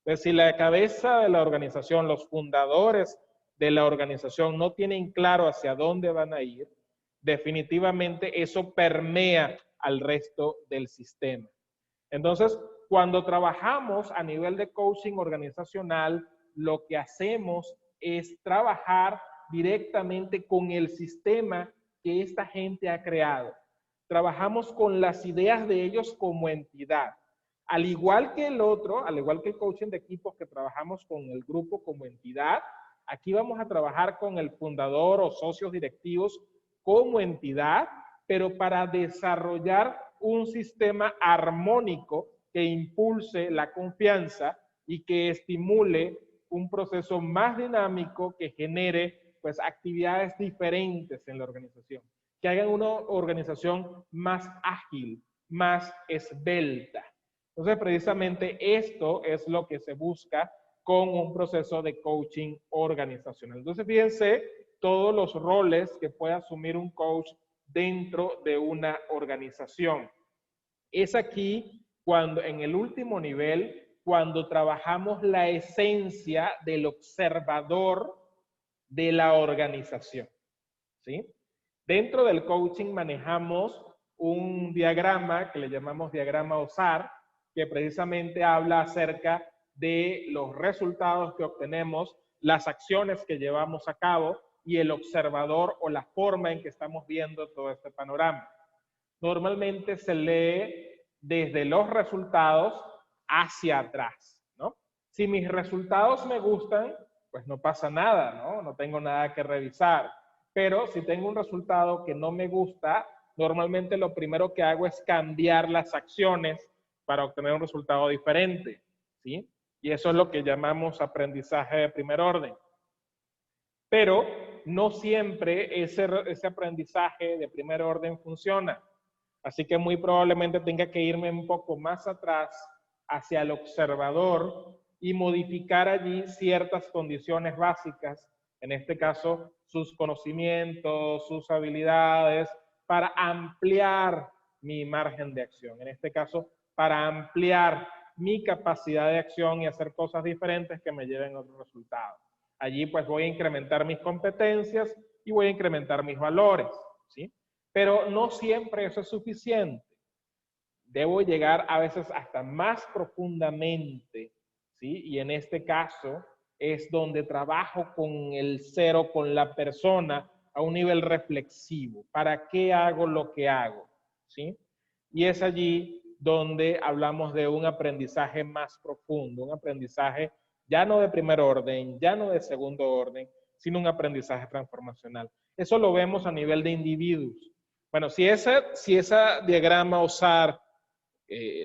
Entonces, si la cabeza de la organización, los fundadores de la organización no tienen claro hacia dónde van a ir, definitivamente eso permea al resto del sistema. Entonces, cuando trabajamos a nivel de coaching organizacional, lo que hacemos es trabajar directamente con el sistema que esta gente ha creado. Trabajamos con las ideas de ellos como entidad. Al igual que el otro, al igual que el coaching de equipos que trabajamos con el grupo como entidad, aquí vamos a trabajar con el fundador o socios directivos como entidad, pero para desarrollar un sistema armónico que impulse la confianza y que estimule un proceso más dinámico que genere pues actividades diferentes en la organización, que hagan una organización más ágil, más esbelta. Entonces, precisamente esto es lo que se busca con un proceso de coaching organizacional. Entonces, fíjense todos los roles que puede asumir un coach dentro de una organización. Es aquí cuando, en el último nivel, cuando trabajamos la esencia del observador de la organización, ¿sí? Dentro del coaching manejamos un diagrama que le llamamos diagrama OSAR, que precisamente habla acerca de los resultados que obtenemos, las acciones que llevamos a cabo y el observador o la forma en que estamos viendo todo este panorama. Normalmente se lee desde los resultados hacia atrás, ¿no? Si mis resultados me gustan, pues no pasa nada, ¿no? No tengo nada que revisar. Pero si tengo un resultado que no me gusta, normalmente lo primero que hago es cambiar las acciones para obtener un resultado diferente, ¿sí? Y eso es lo que llamamos aprendizaje de primer orden. Pero no siempre ese aprendizaje de primer orden funciona. Así que muy probablemente tenga que irme un poco más atrás hacia el observador y modificar allí ciertas condiciones básicas, en este caso sus conocimientos, sus habilidades, para ampliar mi margen de acción. En este caso, para ampliar mi capacidad de acción y hacer cosas diferentes que me lleven a otros resultados. Allí pues voy a incrementar mis competencias y voy a incrementar mis valores, ¿sí? Pero no siempre eso es suficiente. Debo llegar a veces hasta más profundamente, ¿sí? Y en este caso es donde trabajo con el ser o con la persona a un nivel reflexivo. ¿Para qué hago lo que hago? ¿Sí? Y es allí donde hablamos de un aprendizaje más profundo, un aprendizaje ya no de primer orden, ya no de segundo orden, sino un aprendizaje transformacional. Eso lo vemos a nivel de individuos. Bueno, si ese diagrama OSAR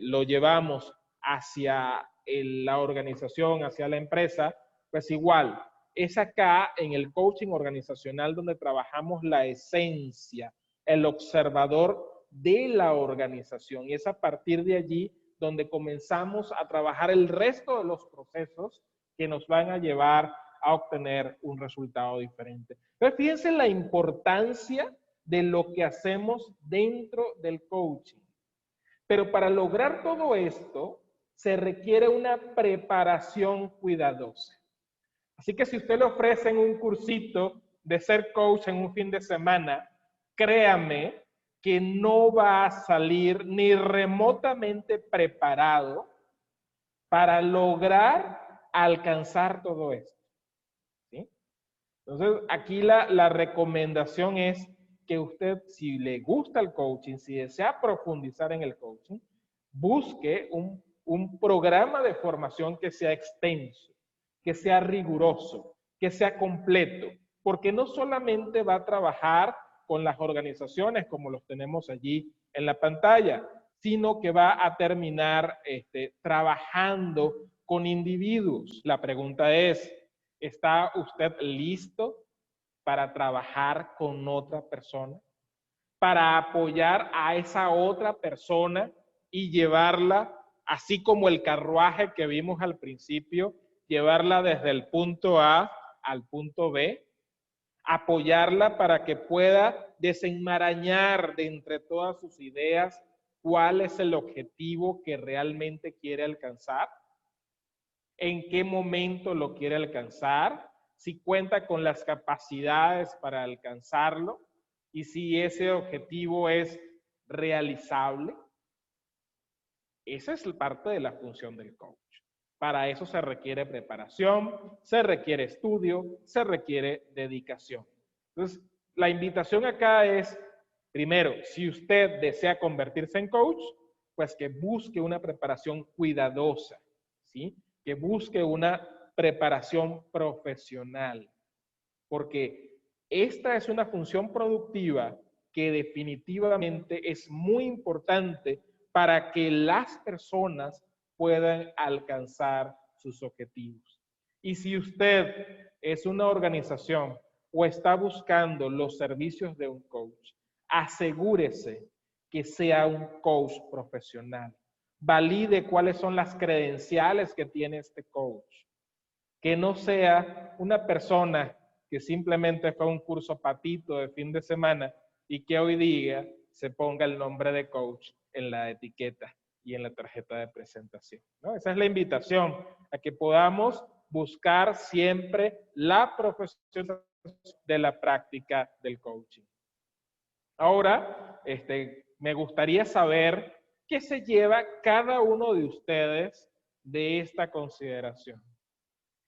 lo llevamos hacia la organización, hacia la empresa, pues igual, es acá en el coaching organizacional donde trabajamos la esencia, el observador de la organización. Y es a partir de allí donde comenzamos a trabajar el resto de los procesos que nos van a llevar a obtener un resultado diferente. Pero fíjense la importancia de lo que hacemos dentro del coaching. Pero para lograr todo esto, se requiere una preparación cuidadosa. Así que si usted le ofrecen un cursito de ser coach en un fin de semana, créame que no va a salir ni remotamente preparado para lograr alcanzar todo esto, ¿sí? Entonces, aquí la recomendación es que usted, si le gusta el coaching, si desea profundizar en el coaching, busque un programa de formación que sea extenso, que sea riguroso, que sea completo, porque no solamente va a trabajar con las organizaciones como los tenemos allí en la pantalla, sino que va a terminar trabajando con individuos. La pregunta es, ¿está usted listo para trabajar con otra persona? Para apoyar a esa otra persona y llevarla, así como el carruaje que vimos al principio, llevarla desde el punto A al punto B, apoyarla para que pueda desenmarañar de entre todas sus ideas cuál es el objetivo que realmente quiere alcanzar, en qué momento lo quiere alcanzar, si cuenta con las capacidades para alcanzarlo y si ese objetivo es realizable. Esa es parte de la función del coach. Para eso se requiere preparación, se requiere estudio, se requiere dedicación. Entonces, la invitación acá es, primero, si usted desea convertirse en coach, pues que busque una preparación cuidadosa, ¿sí? Que busque una preparación profesional, porque esta es una función productiva que definitivamente es muy importante para que las personas puedan alcanzar sus objetivos. Y si usted es una organización o está buscando los servicios de un coach, asegúrese que sea un coach profesional. Valide cuáles son las credenciales que tiene este coach. Que no sea una persona que simplemente fue a un curso patito de fin de semana y que hoy día se ponga el nombre de coach en la etiqueta y en la tarjeta de presentación, ¿no? Esa es la invitación, a que podamos buscar siempre la profesión de la práctica del coaching. Ahora, me gustaría saber qué se lleva cada uno de ustedes de esta consideración.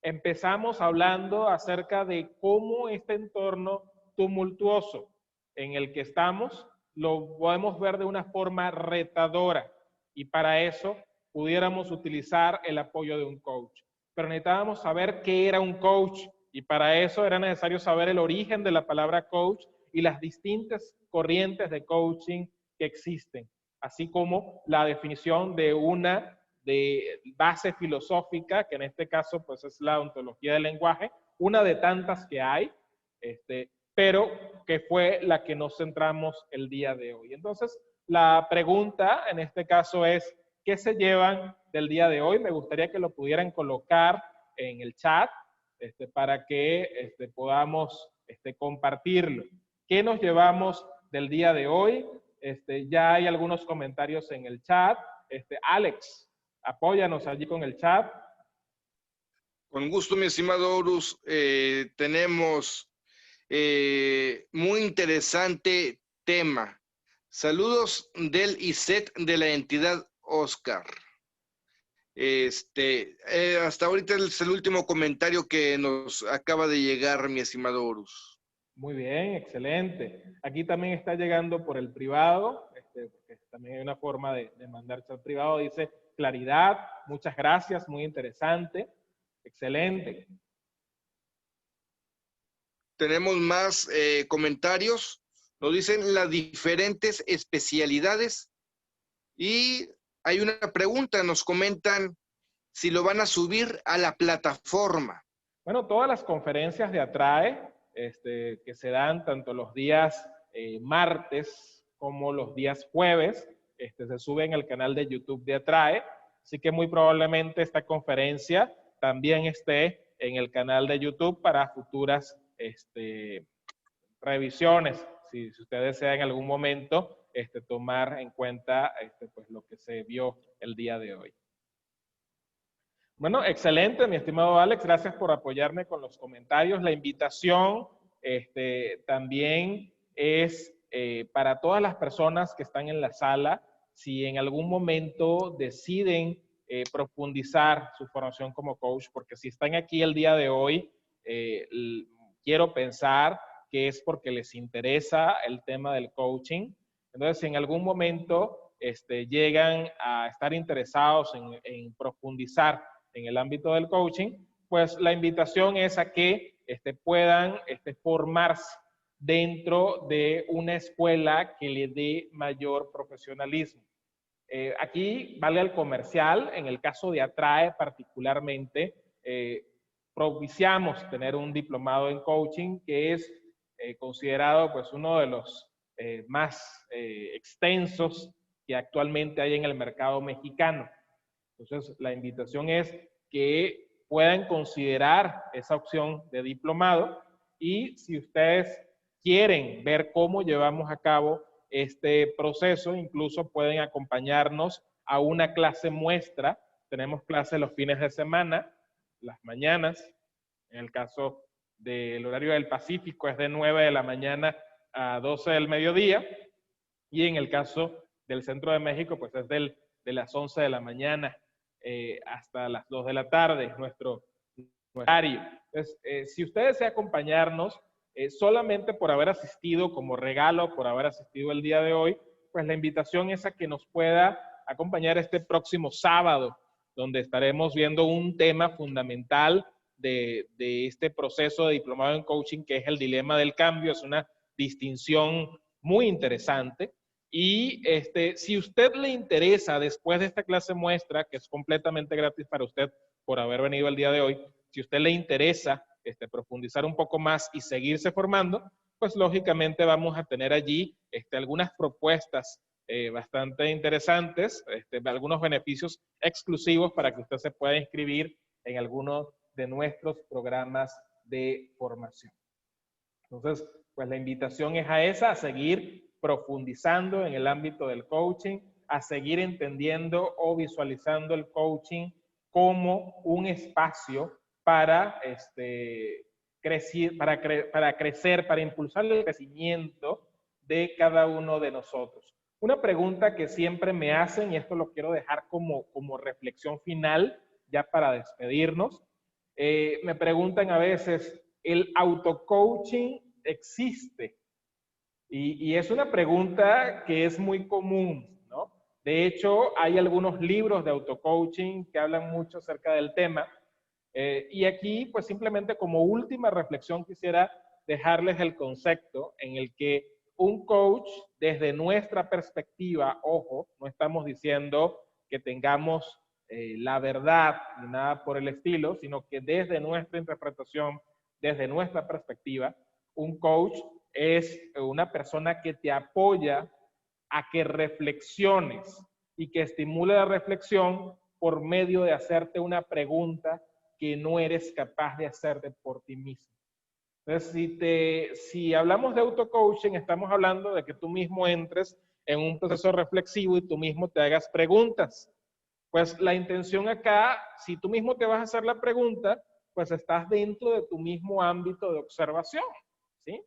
Empezamos hablando acerca de cómo este entorno tumultuoso en el que estamos lo podemos ver de una forma retadora, y para eso pudiéramos utilizar el apoyo de un coach. Pero necesitábamos saber qué era un coach, y para eso era necesario saber el origen de la palabra coach y las distintas corrientes de coaching que existen, así como la definición de una de base filosófica, que en este caso pues es la ontología del lenguaje, una de tantas que hay, pero que fue la que nos centramos el día de hoy. Entonces, la pregunta en este caso es, ¿qué se llevan del día de hoy? Me gustaría que lo pudieran colocar en el chat para que podamos compartirlo. ¿Qué nos llevamos del día de hoy? Ya hay algunos comentarios en el chat. Alex, apóyanos allí con el chat. Con gusto, mi estimado Horus. Tenemos muy interesante tema. Saludos del ISET de la entidad Oscar. Hasta ahorita es el último comentario que nos acaba de llegar, mi estimado Horus. Muy bien, excelente. Aquí también está llegando por el privado, porque también hay una forma de mandarse al privado. Dice, claridad, muchas gracias, muy interesante, excelente. Tenemos más comentarios. Nos dicen las diferentes especialidades y hay una pregunta, nos comentan si lo van a subir a la plataforma. Bueno, todas las conferencias de Atrae, que se dan tanto los días martes como los días jueves, se suben al canal de YouTube de Atrae, así que muy probablemente esta conferencia también esté en el canal de YouTube para futuras revisiones, si usted desea en algún momento tomar en cuenta pues lo que se vio el día de hoy. Bueno, excelente, mi estimado Alex, gracias por apoyarme con los comentarios. La invitación también es para todas las personas que están en la sala, si en algún momento deciden profundizar su formación como coach, porque si están aquí el día de hoy, quiero pensar que es porque les interesa el tema del coaching. Entonces, si en algún momento llegan a estar interesados en profundizar en el ámbito del coaching, pues la invitación es a que puedan formarse dentro de una escuela que le dé mayor profesionalismo. Aquí vale el comercial, en el caso de Atrae particularmente, propiciamos tener un diplomado en coaching que es considerado pues uno de los más extensos que actualmente hay en el mercado mexicano. Entonces, la invitación es que puedan considerar esa opción de diplomado, y si ustedes quieren ver cómo llevamos a cabo este proceso, incluso pueden acompañarnos a una clase muestra. Tenemos clases los fines de semana, las mañanas. En el caso del horario del Pacífico es de 9 de la mañana a 12 del mediodía, y en el caso del Centro de México pues es de las 11 de la mañana hasta las 2 de la tarde, nuestro horario. Entonces, si usted desea acompañarnos, solamente por haber asistido como regalo, por haber asistido el día de hoy, pues la invitación es a que nos pueda acompañar este próximo sábado, donde estaremos viendo un tema fundamental de este proceso de diplomado en coaching, que es el dilema del cambio. Es una distinción muy interesante. Y si usted le interesa, después de esta clase muestra, que es completamente gratis para usted por haber venido el día de hoy, si a usted le interesa profundizar un poco más y seguirse formando, pues lógicamente vamos a tener allí algunas propuestas bastante interesantes, algunos beneficios exclusivos para que usted se pueda inscribir en alguno de nuestros programas de formación. Entonces, pues la invitación es a esa, a seguir profundizando en el ámbito del coaching, a seguir entendiendo o visualizando el coaching como un espacio para crecer, para impulsar el crecimiento de cada uno de nosotros. Una pregunta que siempre me hacen, y esto lo quiero dejar como reflexión final, ya para despedirnos, me preguntan a veces, ¿el auto-coaching existe? Y es una pregunta que es muy común, ¿no? De hecho, hay algunos libros de auto-coaching que hablan mucho acerca del tema. Y aquí, pues simplemente como última reflexión quisiera dejarles el concepto en el que un coach, desde nuestra perspectiva, ojo, no estamos diciendo que tengamos la verdad ni nada por el estilo, sino que desde nuestra interpretación, desde nuestra perspectiva, un coach es una persona que te apoya a que reflexiones y que estimule la reflexión por medio de hacerte una pregunta que no eres capaz de hacerte por ti mismo. Entonces, si hablamos de auto-coaching, estamos hablando de que tú mismo entres en un proceso reflexivo y tú mismo te hagas preguntas. Pues la intención acá, si tú mismo te vas a hacer la pregunta, pues estás dentro de tu mismo ámbito de observación, ¿sí?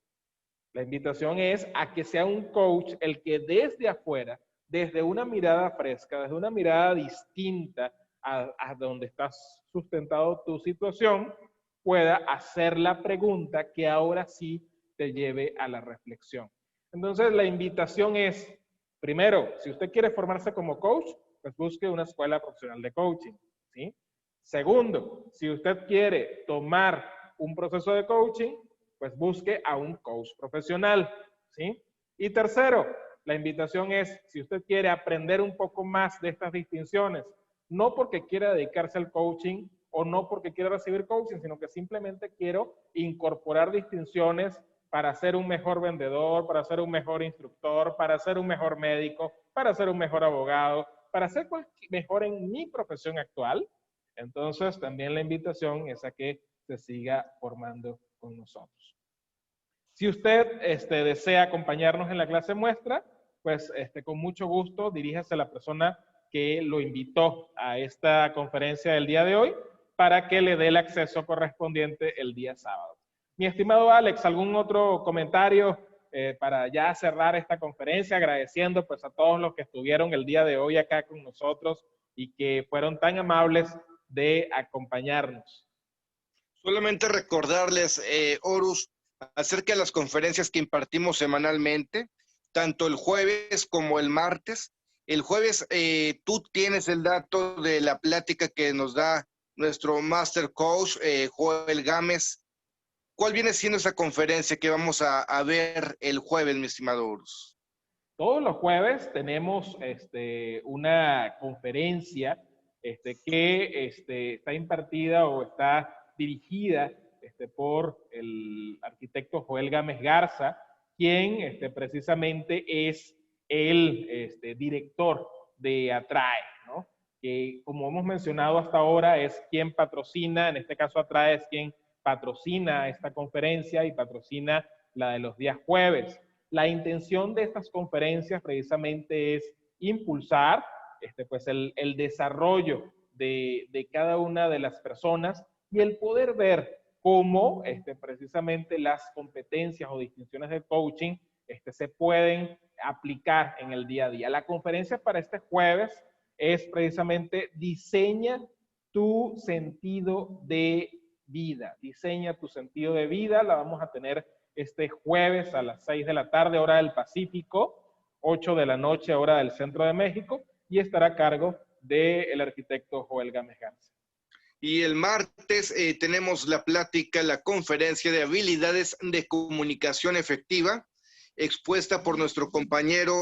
La invitación es a que sea un coach el que desde afuera, desde una mirada fresca, desde una mirada distinta a donde estás sustentado tu situación, pueda hacer la pregunta que ahora sí te lleve a la reflexión. Entonces, la invitación es, primero, si usted quiere formarse como coach, pues busque una escuela profesional de coaching, ¿sí? Segundo, si usted quiere tomar un proceso de coaching, pues busque a un coach profesional, ¿sí? Y tercero, la invitación es, si usted quiere aprender un poco más de estas distinciones, no porque quiera dedicarse al coaching o no porque quiera recibir coaching, sino que simplemente quiero incorporar distinciones para ser un mejor vendedor, para ser un mejor instructor, para ser un mejor médico, para ser un mejor abogado, para ser mejor en mi profesión actual. Entonces, también la invitación es a que se siga formando con nosotros. Si usted desea acompañarnos en la clase muestra, pues con mucho gusto diríjase a la persona que lo invitó a esta conferencia del día de hoy para que le dé el acceso correspondiente el día sábado. Mi estimado Alex, ¿algún otro comentario para ya cerrar esta conferencia? Agradeciendo pues a todos los que estuvieron el día de hoy acá con nosotros y que fueron tan amables de acompañarnos. Solamente recordarles, Horus, acerca de las conferencias que impartimos semanalmente, tanto el jueves como el martes. El jueves tú tienes el dato de la plática que nos da nuestro Master Coach, Joel Gámez. ¿Cuál viene siendo esa conferencia que vamos a ver el jueves, mi estimado Horus? Todos los jueves tenemos una conferencia que está impartida o está dirigida por el arquitecto Joel Gámez Garza, quien precisamente es el director de Atrae, ¿no? Que como hemos mencionado hasta ahora es quien patrocina, en este caso Atrae es quien patrocina esta conferencia y patrocina la de los días jueves. La intención de estas conferencias precisamente es impulsar pues el desarrollo de cada una de las personas y el poder ver cómo precisamente las competencias o distinciones de coaching se pueden aplicar en el día a día. La conferencia para este jueves es precisamente diseña tu sentido de vida. Diseña tu sentido de vida. La vamos a tener este jueves a las 6 de la tarde, hora del Pacífico, 8 de la noche, hora del Centro de México, y estará a cargo del arquitecto Joel Gámez Garza. Y el martes tenemos la plática, la conferencia de habilidades de comunicación efectiva, expuesta por nuestro compañero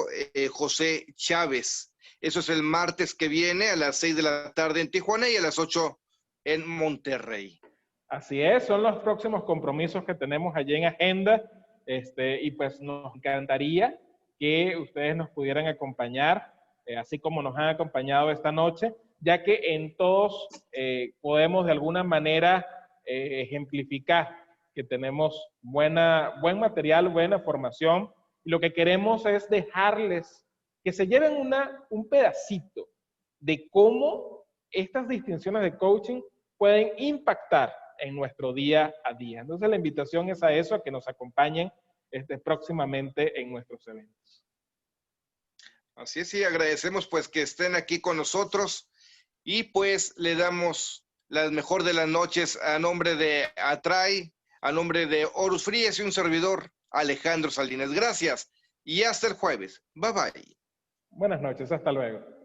José Chávez. Eso es el martes que viene a las 6 de la tarde en Tijuana y a las 8 en Monterrey. Así es, son los próximos compromisos que tenemos allí en agenda, y pues nos encantaría que ustedes nos pudieran acompañar, así como nos han acompañado esta noche, ya que en todos podemos de alguna manera ejemplificar que tenemos buen material, buena formación, y lo que queremos es dejarles que se lleven un pedacito de cómo estas distinciones de coaching pueden impactar en nuestro día a día. Entonces la invitación es a eso, a que nos acompañen próximamente en nuestros eventos. Así es, y agradecemos pues que estén aquí con nosotros y pues le damos la mejor de las noches a nombre de Atray, a nombre de Horus Frías y un servidor, Alejandro Salinas. Gracias y hasta el jueves. Bye bye. Buenas noches, hasta luego.